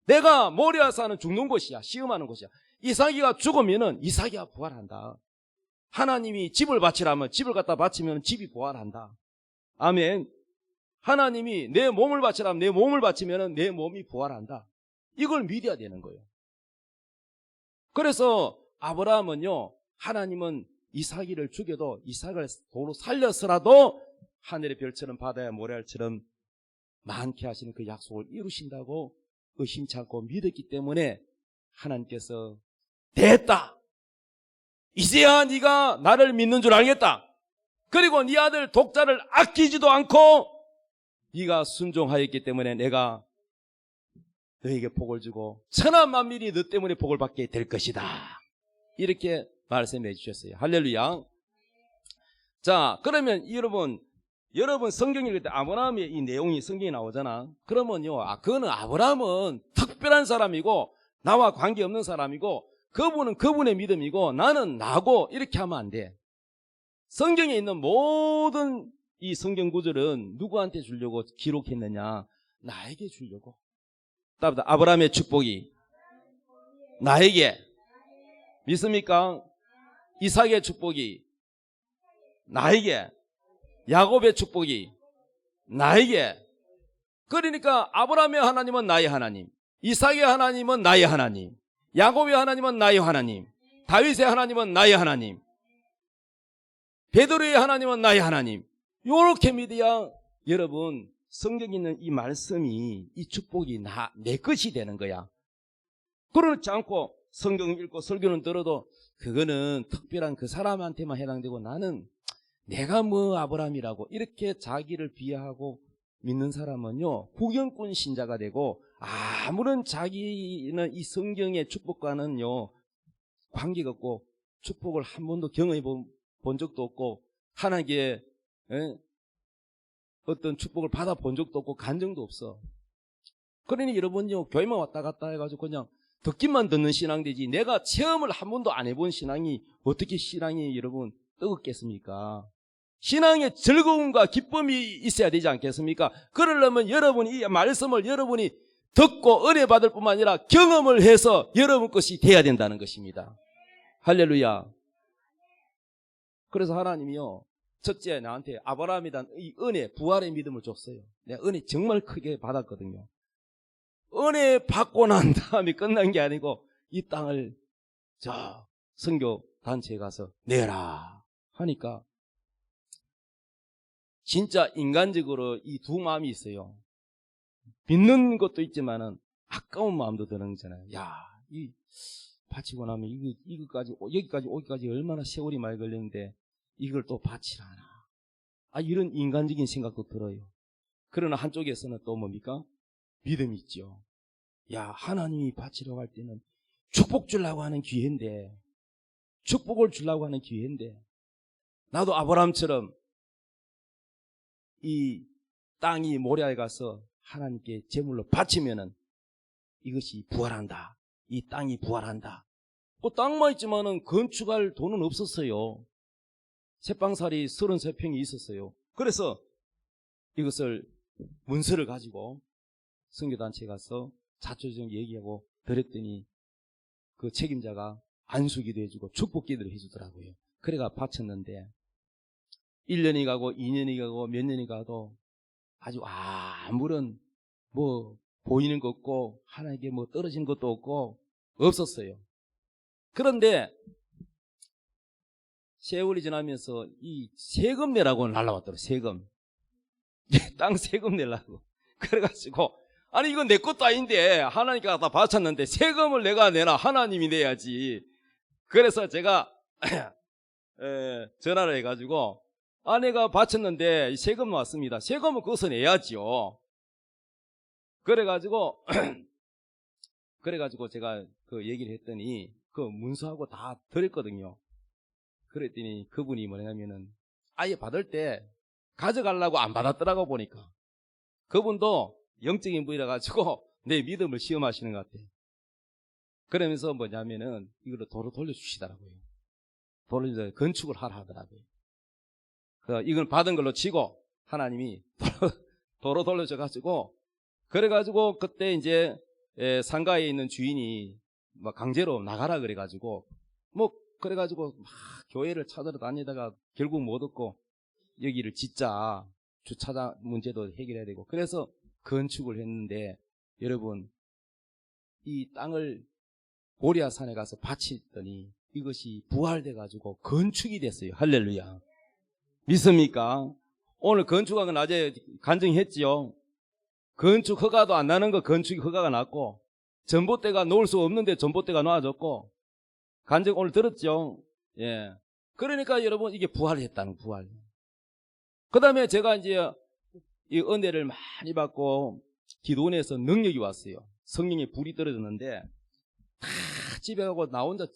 내가 모리아산은 죽는 곳이야. 시험하는 곳이야. 이삭이가 죽으면은 이삭이가 부활한다. 하나님이 집을 바치라면 집을 갖다 바치면 집이 부활한다. 아멘. 하나님이 내 몸을 바치라면 내 몸을 바치면 내 몸이 부활한다. 이걸 믿어야 되는 거예요. 그래서 아브라함은요, 하나님은 이삭이를 죽여도 이삭을 도로 살려서라도 하늘의 별처럼 바다의 모래알처럼 많게 하시는 그 약속을 이루신다고 의심치 않고 믿었기 때문에 하나님께서 됐다. 이제야 네가 나를 믿는 줄 알겠다. 그리고 네 아들 독자를 아끼지도 않고 네가 순종하였기 때문에 내가 너에게 복을 주고 천하 만민이 너 때문에 복을 받게 될 것이다. 이렇게 말씀해 주셨어요. 할렐루야. 자, 그러면 여러분 성경 읽을 때 아브라함의 이 내용이 성경에 나오잖아. 그러면요, 그거는 아브라함은 특별한 사람이고 나와 관계없는 사람이고 그분은 그분의 믿음이고 나는 나고 이렇게 하면 안 돼. 성경에 있는 모든 이 성경 구절은 누구한테 주려고 기록했느냐? 나에게 주려고. 따라합니다. 아브라함의 축복이 나에게. 믿습니까? 이삭의 축복이 나에게. 야곱의 축복이 나에게. 그러니까 아브라함의 하나님은 나의 하나님, 이삭의 하나님은 나의 하나님, 야곱의 하나님은 나의 하나님, 다윗의 하나님은 나의 하나님, 베드로의 하나님은 나의 하나님. 이렇게 믿어야 여러분 성경에 있는 이 말씀이, 이 축복이 내 것이 되는 거야. 그렇지 않고 성경 읽고 설교는 들어도 그거는 특별한 그 사람한테만 해당되고 나는 내가 뭐 아브라함이라고 이렇게 자기를 비하하고 믿는 사람은요, 구경꾼 신자가 되고 아무런 자기는 이 성경의 축복과는요 관계가 없고 축복을 한 번도 경험해 본 적도 없고 하나님께 어떤 축복을 받아본 적도 없고 간증도 없어. 그러니 여러분요, 교회만 왔다 갔다 해가지고 그냥 듣기만 듣는 신앙 되지 내가 체험을 한 번도 안 해본 신앙이 어떻게 신앙이 여러분 뜨겁겠습니까? 신앙의 즐거움과 기쁨이 있어야 되지 않겠습니까? 그러려면 여러분이 이 말씀을 여러분이 듣고 은혜 받을 뿐만 아니라 경험을 해서 여러분 것이 돼야 된다는 것입니다. 할렐루야. 그래서 하나님이요, 첫째 나한테 아브라함에 대한 이 은혜, 부활의 믿음을 줬어요. 내가 은혜 정말 크게 받았거든요. 은혜 받고 난 다음에 끝난 게 아니고 이 땅을 저 선교 단체에 가서 내라 하니까 진짜 인간적으로 이 두 마음이 있어요. 믿는 것도 있지만은 아까운 마음도 드는 거잖아요. 야, 이 바치고 나면 이거까지 여기까지 오기까지 얼마나 세월이 많이 걸렸는데 이걸 또 바치라나. 이런 인간적인 생각도 들어요. 그러나 한쪽에서는 또 뭡니까? 믿음이 있죠. 야, 하나님이 바치려고 할 때는 축복 주려고 하는 기회인데, 축복을 주려고 하는 기회인데, 나도 아브라함처럼 이 땅이 모래에 가서 하나님께 제물로 바치면은 이것이 부활한다. 이 땅이 부활한다. 땅만 있지만은 건축할 돈은 없었어요. 새빵살이 33평이 있었어요. 그래서 이것을 문서를 가지고 선교단체에 가서 자초지종 얘기하고 드렸더니 그 책임자가 안수기도 해주고 축복기도를 해주더라고요. 그래가 바쳤는데 1년이 가고 2년이 가고 몇 년이 가도 아주 아무런 뭐 보이는 것 없고 하나님께 뭐 떨어진 것도 없고 없었어요. 그런데 세월이 지나면서 이 세금 내라고 날라왔더라고요. 세금. 땅 세금 내려고. 그래가지고 아니 이건 내 것도 아닌데 하나님께 갖다 바쳤는데 세금을 내가 내나 하나님이 내야지. 그래서 제가 전화를 해가지고 아내가 바쳤는데 세금 왔습니다. 세금은 그것은 내야지요. 그래가지고 제가 그 얘기를 했더니 그 문서하고 다 드렸거든요. 그랬더니 그분이 뭐냐면은 아예 받을 때 가져가려고 안 받았더라고. 보니까 그분도 영적인 분이라 가지고 내 믿음을 시험하시는 것 같아요. 그러면서 뭐냐면은 이거를 도로 돌려주시더라고요. 돌려서 건축을 하라 하더라고요. 이걸 받은 걸로 치고 하나님이 도로 돌려줘 가지고 그래가지고 그때 이제 상가에 있는 주인이 막 강제로 나가라 그래가지고 뭐 그래가지고 막 교회를 찾으러 다니다가 결국 못 얻고 여기를 짓자, 주차장 문제도 해결해야 되고 그래서 건축을 했는데 여러분 이 땅을 고리아산에 가서 바치더니 이것이 부활돼가지고 건축이 됐어요. 할렐루야. 믿습니까? 오늘 건축한 낮에 간증했지요. 건축 허가도 안 나는 거 건축 허가가 났고 전봇대가 놓을 수 없는데 전봇대가 놓아졌고 간증 오늘 들었죠. 예. 그러니까 여러분 이게 부활했다는 부활. 그 다음에 제가 이제 이 은혜를 많이 받고 기도원에서 능력이 왔어요. 성령의 불이 떨어졌는데 다 집에 가고 나 혼자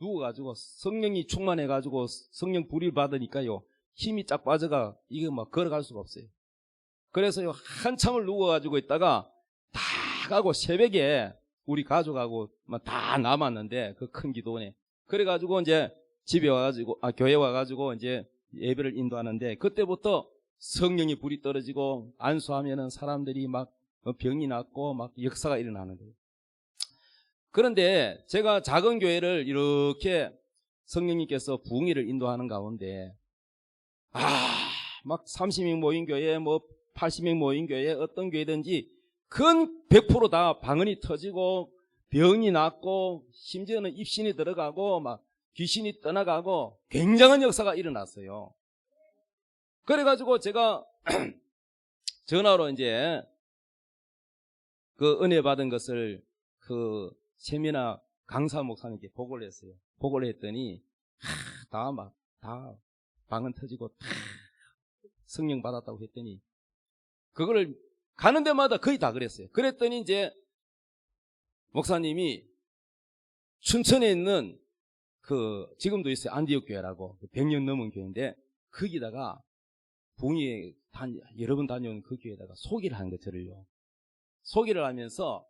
누워가지고 성령이 충만해가지고 성령 불을 받으니까요 힘이 쫙 빠져가 이게 막 걸어갈 수가 없어요. 그래서요 한참을 누워가지고 있다가 다 가고 새벽에 우리 가족하고 다 남았는데 그 큰 기도원에 그래가지고 이제 집에 와가지고 교회 와가지고 이제 예배를 인도하는데 그때부터 성령이 불이 떨어지고 안수하면은 사람들이 막 병이 낫고 막 역사가 일어나는 거예요. 그런데 제가 작은 교회를 이렇게 성령님께서 부흥회를 인도하는 가운데 막 30명 모인 교회 뭐 80명 모인 교회 어떤 교회든지 근 100% 다 방언이 터지고 병이 낫고 심지어는 입신이 들어가고 막 귀신이 떠나가고 굉장한 역사가 일어났어요. 그래가지고 제가 전화로 이제 그 은혜 받은 것을 그 세미나 강사 목사님께 보고를 했어요. 보고를 했더니 다 방언 터지고 다 성령 받았다고 했더니 그거를 가는 데마다 거의 다 그랬어요. 그랬더니 이제 목사님이 춘천에 있는 그 지금도 있어요. 안디옥 교회라고 100년 넘은 교회인데 거기다가 부흥회 여러 번 다녀온 그 교회에다가 소개를 하는 거 저를요. 소개를 하면서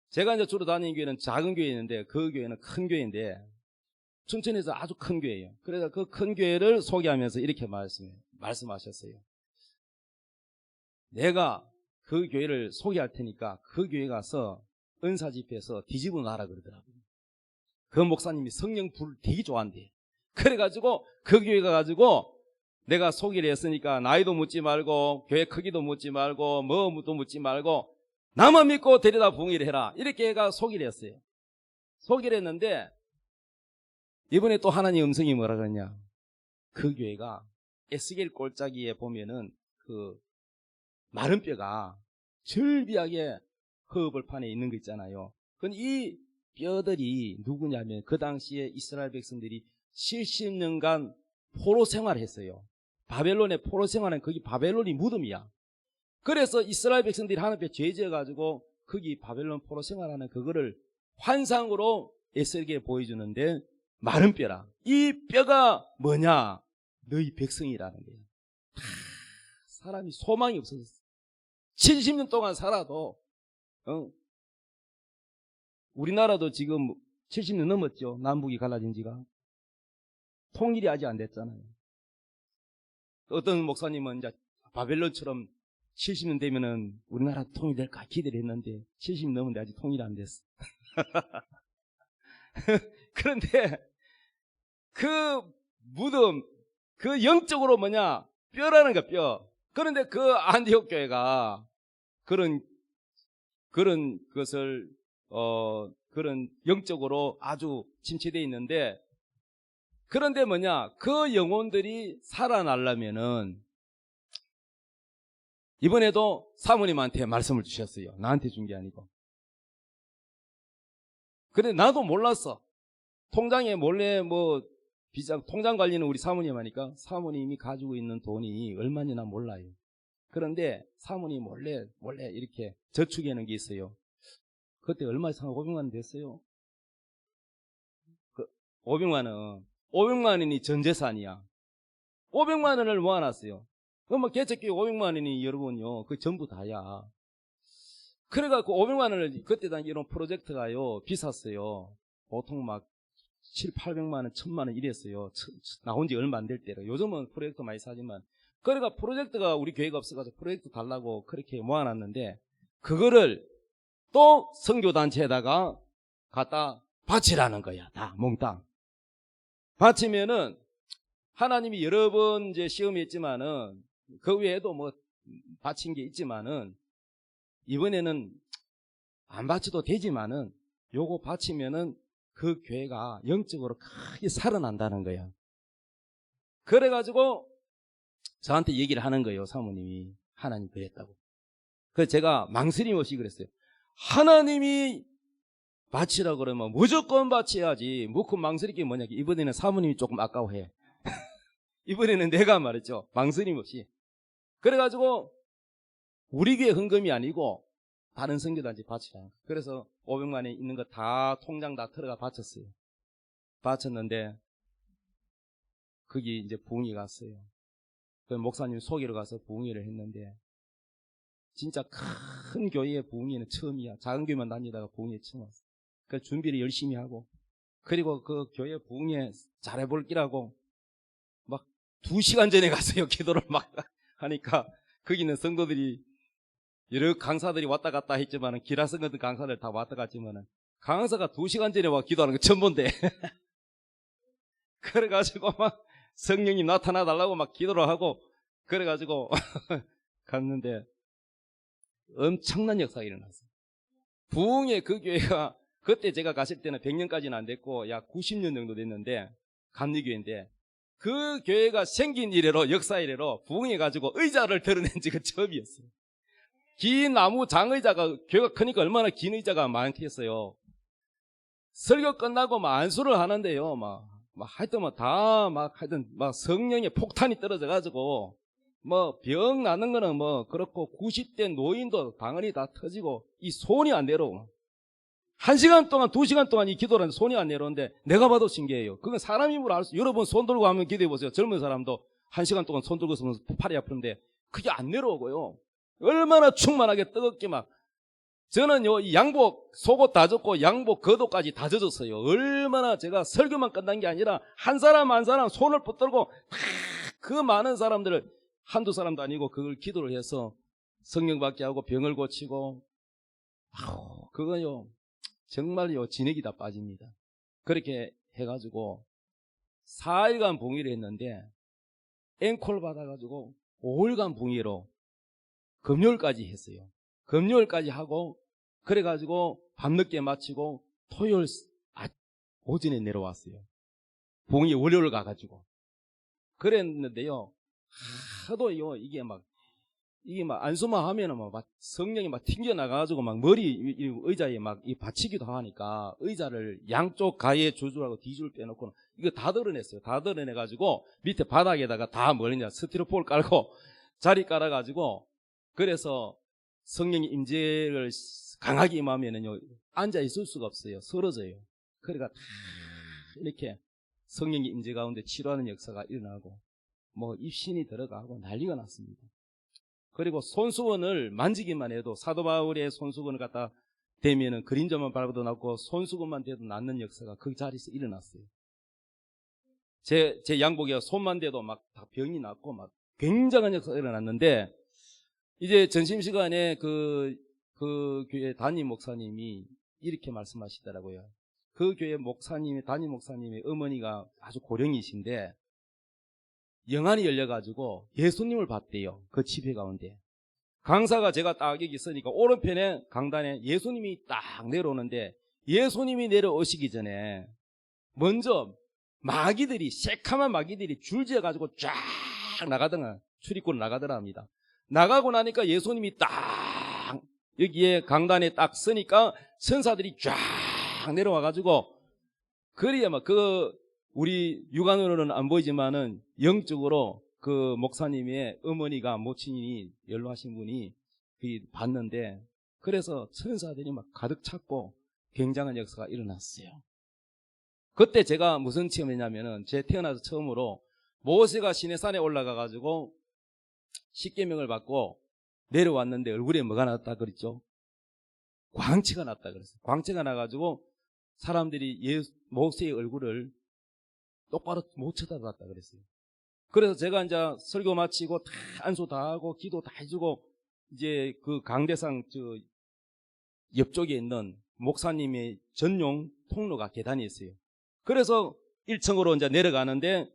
제가 이제 주로 다니는 교회는 작은 교회인데 그 교회는 큰 교회인데 춘천에서 아주 큰 교회예요. 그래서 그 큰 교회를 소개하면서 이렇게 말씀하셨어요. 내가 그 교회를 소개할 테니까 그 교회 가서 은사 집회에서 뒤집어 놔라 그러더라고요. 그 목사님이 성령 불 되게 좋아한대. 그래가지고 그 교회 가가지고 내가 소개를 했으니까 나이도 묻지 말고 교회 크기도 묻지 말고 뭐도 묻지 말고 나만 믿고 데려다 부흥회를 해라. 이렇게 해가 소개를 했어요. 소개를 했는데 이번에 또 하나님 음성이 뭐라 그러냐. 그 교회가 에스겔 골짜기에 보면은 그 마른 뼈가 절비하게 허벌판에 있는 거 있잖아요. 근데 이 뼈들이 누구냐면 그 당시에 이스라엘 백성들이 70년간 포로 생활을 했어요. 바벨론의 포로 생활은 거기 바벨론이 무덤이야. 그래서 이스라엘 백성들이 하나님 앞에 죄 지어가지고 거기 바벨론 포로 생활하는 그거를 환상으로 에스겔에 보여주는데 마른 뼈라. 이 뼈가 뭐냐? 너희 백성이라는 거예요. 사람이 소망이 없어졌어. 70년 동안 살아도 우리나라도 지금 70년 넘었죠. 남북이 갈라진 지가. 통일이 아직 안 됐잖아요. 어떤 목사님은 이제 바벨론처럼 70년 되면은 우리나라 통일될까 기대를 했는데 70년 넘었는데 아직 통일이 안 됐어. 그런데 그 무덤, 그 영적으로 뭐냐? 뼈라는 거 뼈. 그런데 그 안디옥 교회가 그런 것을 그런 영적으로 아주 침체되어 있는데 그런데 뭐냐? 그 영혼들이 살아나려면은 이번에도 사모님한테 말씀을 주셨어요. 나한테 준 게 아니고. 근데 나도 몰랐어. 통장에 몰래 뭐 비상 통장 관리는 우리 사모님 하니까 사모님이 가지고 있는 돈이 얼마나 몰라요. 그런데 사모님 몰래 이렇게 저축해놓은 게 있어요. 그때 얼마 이상 500만 원 됐어요. 500만 원이 전 재산이야. 500만 원을 모아놨어요. 그럼 개척교회 500만 원이 여러분요, 그 전부 다야. 그래갖고 500만 원을 그때 당시 이런 프로젝트가요 비쌌어요. 보통 막 7, 800만 원, 1000만 원 이랬어요. 나온 지 얼마 안 될 때로. 요즘은 프로젝트 많이 사지만. 그러니까 프로젝트가 우리 교회가 없어가지고 프로젝트 달라고 그렇게 모아놨는데 그거를 또 선교단체에다가 갖다 바치라는 거야. 다 몽땅. 바치면은 하나님이 여러 번 이제 시험이 있지만은 그 외에도 뭐 바친 게 있지만은 이번에는 안 바쳐도 되지만은 요거 바치면은 그 교회가 영적으로 크게 살아난다는 거야. 그래가지고 저한테 얘기를 하는 거예요. 사모님이 하나님 그랬다고. 그래서 제가 망설임 없이 그랬어요. 하나님이 바치라 그러면 무조건 바쳐야지. 뭐 그 망설일 게 뭐냐. 이번에는 사모님이 조금 아까워해. 이번에는 내가 말했죠. 망설임 없이. 그래가지고 우리 교회 헌금이 아니고 다른 선교단체 바치라. 그래서 500만 원 있는 거 다 통장 다 털어가 바쳤어요. 바쳤는데 거기 이제 부흥회 갔어요. 그 목사님 소개로 가서 부흥회를 했는데 진짜 큰 교회의 부흥회는 처음이야. 작은 교회만 다니다가 부흥회 처음 왔어. 그 준비를 열심히 하고 그리고 그 교회 부흥회 잘해볼 끼라고 막 2시간 전에 갔어요. 기도를 막 하니까 거기는 성도들이 여러 강사들이 왔다 갔다 했지만은 기라성 같은 강사들 다 왔다 갔지만은 강사가 2시간 전에 와 기도하는 거 처음 본대. 그래가지고 막 성령이 나타나달라고 막 기도를 하고 그래가지고 갔는데 엄청난 역사가 일어났어요. 부흥의 그 교회가 그때 제가 갔을 때는 100년까지는 안 됐고 약 90년 정도 됐는데 감리교회인데 그 교회가 생긴 이래로 역사 이래로 부흥해가지고 의자를 드러낸 지가 처음이었어요. 긴 나무 장의자가 교회가 크니까 얼마나 긴 의자가 많겠어요. 설교 끝나고 막 안수를 하는데요. 막 하여튼 하여튼 성령의 폭탄이 떨어져가지고 병 나는 거는 그렇고 90대 노인도 방언이 다 터지고 이 손이 안 내려오. 1시간 동안 2시간 동안 이 기도를 하는데 손이 안 내려오는데 내가 봐도 신기해요. 그건 사람 힘으로 알 수. 여러분 손 들고 하면 기도해 보세요. 젊은 사람도 1시간 동안 손 들고 있으면 팔이 아픈데 그게 안 내려오고요. 얼마나 충만하게 뜨겁게 저는요, 이 양복, 속옷 다 젖고 양복 겉옷까지 다 젖었어요. 얼마나 제가 설교만 끝난 게 아니라 한 사람 한 사람 손을 붙들고 그 많은 사람들을 한두 사람도 아니고 그걸 기도를 해서 성령 받게 하고 병을 고치고 그거요, 정말요, 진액이 다 빠집니다. 그렇게 해가지고 4일간 봉의를 했는데 앵콜 받아가지고 5일간 봉의로 금요일까지 했어요. 금요일까지 하고 그래가지고 밤늦게 마치고 토요일 오전에 내려왔어요. 봉이 월요일 가가지고 그랬는데요. 하도요 이게 안수만 하면은 성령이 튕겨 나가가지고 머리 의자에 이 받치기도 하니까 의자를 양쪽 가에 줄줄하고 뒤줄 빼놓고 이거 다 드러냈어요. 다 드러내가지고 밑에 바닥에다가 다 스티로폼을 깔고 자리 깔아가지고 그래서 성령의 임재를 강하게 임하면은요 앉아 있을 수가 없어요. 쓰러져요. 그러니까 다 이렇게 성령의 임재 가운데 치료하는 역사가 일어나고 입신이 들어가고 난리가 났습니다. 그리고 손수건을 만지기만 해도 사도 바울의 손수건을 갖다 대면은 그림자만 밟아도 낫고 손수건만 대도 낫는 역사가 그 자리에서 일어났어요. 제 양복에 손만 대도 다 병이 났고 굉장한 역사가 일어났는데 이제 점심시간에 그 교회 담임 목사님이 이렇게 말씀하시더라고요. 그 교회 담임 목사님의 어머니가 아주 고령이신데 영안이 열려가지고 예수님을 봤대요. 그 집회 가운데. 강사가 제가 딱 여기 있으니까 오른편에 강단에 예수님이 딱 내려오는데 예수님이 내려오시기 전에 먼저 새카만 마귀들이 줄지어가지고 쫙 나가더라. 출입구로 나가더라 합니다. 나가고 나니까 예수님이 딱 여기에 강단에 딱 서니까 천사들이 쫙 내려와가지고, 그래야 막 우리 육안으로는 안 보이지만은 영적으로 그 목사님의 어머니가 모친이 연로하신 분이 봤는데, 그래서 천사들이 막 가득 찼고 굉장한 역사가 일어났어요. 그때 제가 무슨 체험했냐면은, 제 태어나서 처음으로 모세가 시내산에 올라가가지고 십계명을 받고 내려왔는데 얼굴에 뭐가 났다 그랬죠? 광채가 났다 그랬어요. 광채가 나가지고 사람들이 모세의 얼굴을 똑바로 못 쳐다봤다 그랬어요. 그래서 제가 이제 설교 마치고 다 안수 다 하고 기도 다 해주고, 이제 그 강대상 옆쪽에 있는 목사님의 전용 통로가 계단이 있어요. 그래서 1층으로 이제 내려가는데,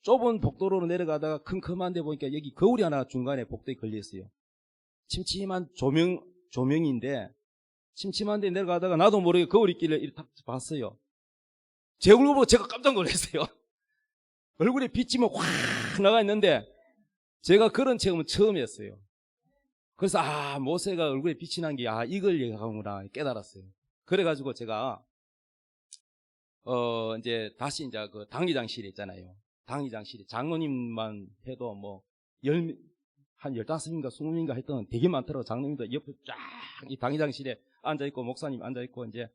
좁은 복도로 내려가다가 컴컴한 데 보니까 여기 거울이 하나 중간에 복도에 걸려 있어요. 침침한 조명인데, 침침한 데 내려가다가 나도 모르게 거울 있길래 이렇게 딱 봤어요. 제 얼굴 보고 제가 깜짝 놀랐어요. 얼굴에 빛이 막 확 나가 있는데, 제가 그런 체험은 처음이었어요. 그래서 모세가 얼굴에 빛이 난 게 이걸 얘기하구나 깨달았어요. 그래가지고 제가 이제 다시 이제 그 당기장실에 있잖아요. 당기장실에 장로님만 해도 뭐 한 15인가 20인가 했던 되게 많더라고요. 장로님도 옆에 쫙 이 당기장실에 앉아있고 목사님 앉아있고 이제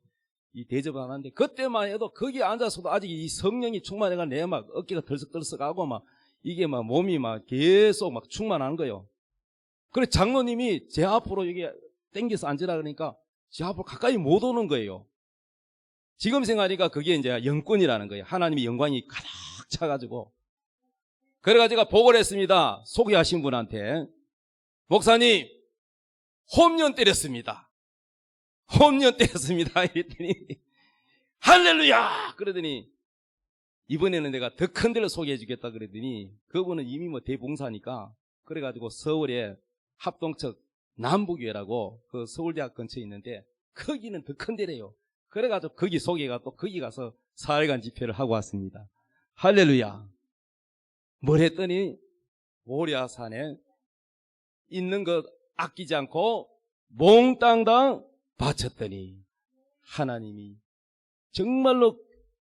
이 대접을 하는데, 그때만 해도 거기에 앉아서도 아직 이 성령이 충만해가 내 막 어깨가 덜썩덜썩하고 막 이게 막 몸이 막 계속 막 충만한 거예요. 그래 장로님이 제 앞으로 여기 땡겨서 앉으라 그러니까 제 앞으로 가까이 못 오는 거예요. 지금 생각하니까 그게 이제 영권이라는 거예요. 하나님의 영광이 가득 차가지고. 그래가지고 제가 보고를 했습니다. 소개하신 분한테. 목사님, 홈런 때렸습니다. 홈런 때렸습니다. 이랬더니 할렐루야! 그러더니 이번에는 내가 더 큰 데를 소개해 주겠다 그러더니, 그분은 이미 뭐 대봉사니까, 그래가지고 서울에 합동측 남북교회라고 그 서울대학 근처에 있는데 거기는 더 큰 데래요. 그래가지고 거기 소개가 또 거기 가서 4일간 집회를 하고 왔습니다. 할렐루야. 뭘 했더니 모리아산에 있는 것 아끼지 않고 몽땅당 바쳤더니 하나님이 정말로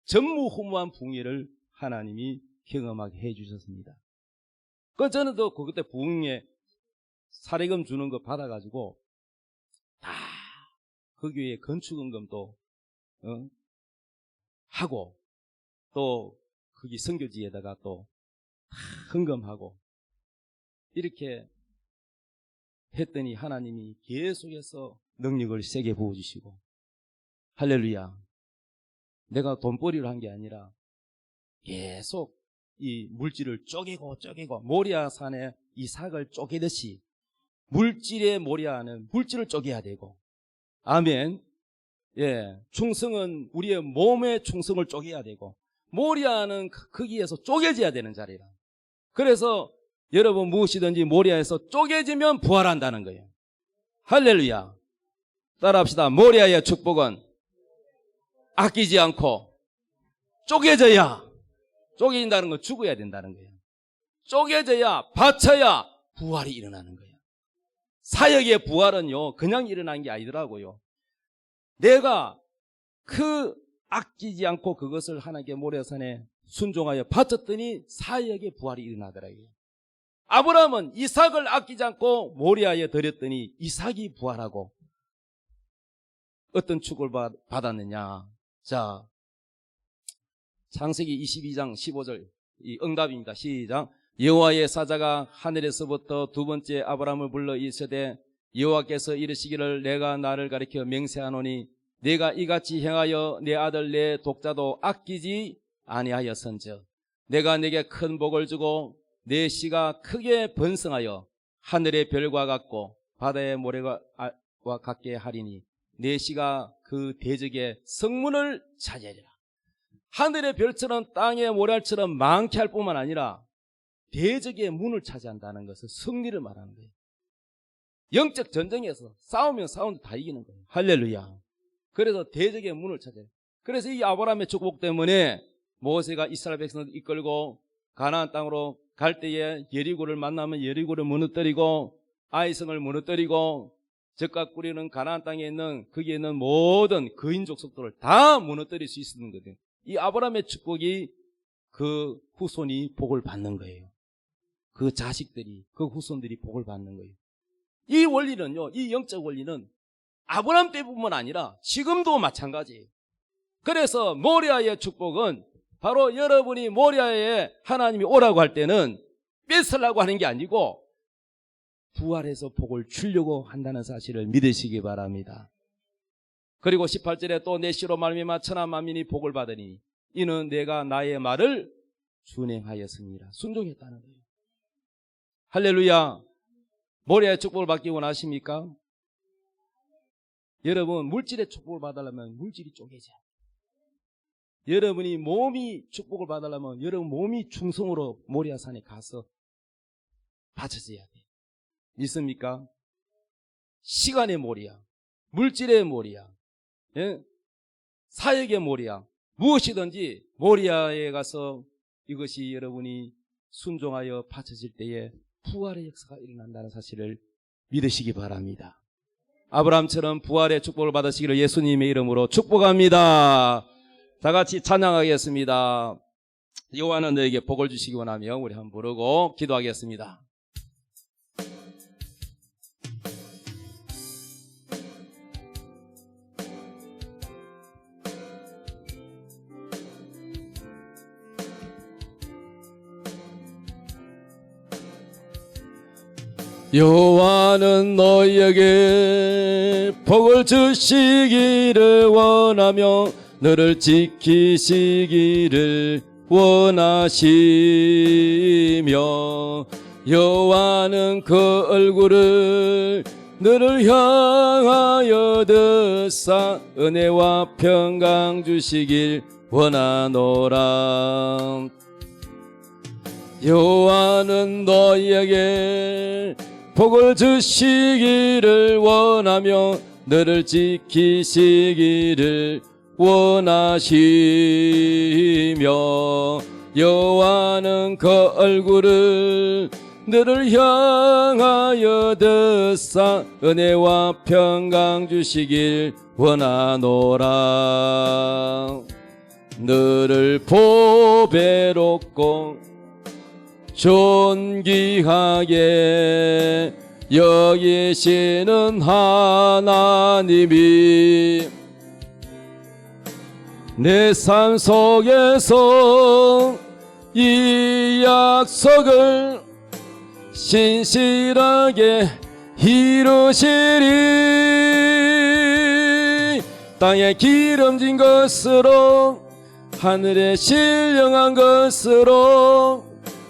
전무후무한 붕괴를 하나님이 경험하게 해주셨습니다. 그 저는 또 그때 부흥회 사례금 주는 거 받아가지고 다 그 교회 건축원금도 하고, 또 거기 선교지에다가 또 헌금하고 이렇게 했더니 하나님이 계속해서 능력을 세게 부어주시고, 할렐루야. 내가 돈벌이를 한 게 아니라 계속 이 물질을 쪼개고 모리아산에 이삭을 쪼개듯이 물질의 모리아는 물질을 쪼개야 되고, 아멘. 예, 충성은 우리의 몸의 충성을 쪼개야 되고, 모리아는 거기에서 쪼개져야 되는 자리라. 그래서 여러분 무엇이든지 모리아에서 쪼개지면 부활한다는 거예요. 할렐루야. 따라합시다. 모리아의 축복은 아끼지 않고 쪼개진다는 건 죽어야 된다는 거예요. 쪼개져야, 바쳐야 부활이 일어나는 거예요. 사역의 부활은요 그냥 일어난 게 아니더라고요. 내가 그 아끼지 않고 그것을 하나님께 모리아산에 순종하여 바쳤더니 사역의 부활이 일어나더라고요. 아브라함은 이삭을 아끼지 않고 모리아에 드렸더니 이삭이 부활하고, 어떤 축을 받았느냐. 자, 창세기 22장 15절 이 응답입니다. 시작. 여호와의 사자가 하늘에서부터 두 번째 아브라함을 불러 이르시되, 여호와께서 이르시기를 내가 나를 가리켜 맹세하노니 내가 이같이 행하여 내 아들 내 독자도 아끼지 아니하였은즉 내가 네게 큰 복을 주고 내 씨가 크게 번성하여 하늘의 별과 같고 바다의 모래와 같게 하리니 내 씨가 그 대적의 성문을 차지하리라. 하늘의 별처럼 땅의 모래알처럼 많게 할 뿐만 아니라 대적의 문을 차지한다는 것은 승리를 말하는 거예요. 영적 전쟁에서 싸우면 다 이기는 거예요. 할렐루야. 그래서 대적의 문을 차지해요. 그래서 이 아브라함의 축복 때문에 모세가 이스라엘 백성을 이끌고 가나안 땅으로 갈 때에 여리고를 만나면 여리고를 무너뜨리고, 아이성을 무너뜨리고 적과 꾸리는 가나안 땅에 있는 거기에 있는 모든 거인 족속들을 다 무너뜨릴 수 있는 거예요. 이 아브라함의 축복이 그 후손이 복을 받는 거예요. 그 자식들이, 그 후손들이 복을 받는 거예요. 이 원리는요, 이 영적 원리는 아브라함 때뿐만 아니라 지금도 마찬가지예요. 그래서 모리아의 축복은 바로 여러분이 모리아에 하나님이 오라고 할 때는 뺏으려고 하는 게 아니고 부활해서 복을 주려고 한다는 사실을 믿으시기 바랍니다. 그리고 18절에 또 내 씨로 말미암아 천하 만민이 복을 받으니 이는 내가 나의 말을 준행하였습니다. 순종했다는 거예요. 할렐루야. 모리아의 축복을 받기 원하십니까? 여러분, 물질의 축복을 받으려면 물질이 쪼개져. 여러분이 몸이 축복을 받으려면 여러분 몸이 충성으로 모리아산에 가서 바쳐져야 돼. 믿습니까? 시간의 모리아, 물질의 모리아, 예? 사역의 모리아, 무엇이든지 모리아에 가서 이것이 여러분이 순종하여 바쳐질 때에 부활의 역사가 일어난다는 사실을 믿으시기 바랍니다. 아브라함처럼 부활의 축복을 받으시기를 예수님의 이름으로 축복합니다. 다 같이 찬양하겠습니다. 여호와는 너에게 복을 주시기 원하며 우리 한번 부르고 기도하겠습니다. 여호와는 너희에게 복을 주시기를 원하며 너를 지키시기를 원하시며 여호와는 그 얼굴을 너를 향하여 드사 은혜와 평강 주시길 원하노라. 여호와는 너희에게 복을 주시기를 원하며 너를 지키시기를 원하시며 여호와는 그 얼굴을 너를 향하여 드사 은혜와 평강 주시길 원하노라. 너를 보배롭고 존귀하게 여기시는 하나님이 내 삶 속에서 이 약속을 신실하게 이루시리. 땅에 기름진 것으로 하늘에 신령한 것으로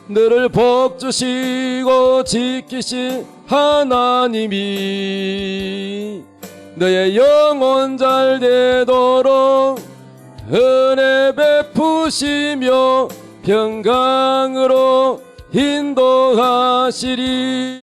너를 복주시고 지키신 하나님이 너의 영혼 잘 되도록 은혜 베푸시며 평강으로 인도하시리.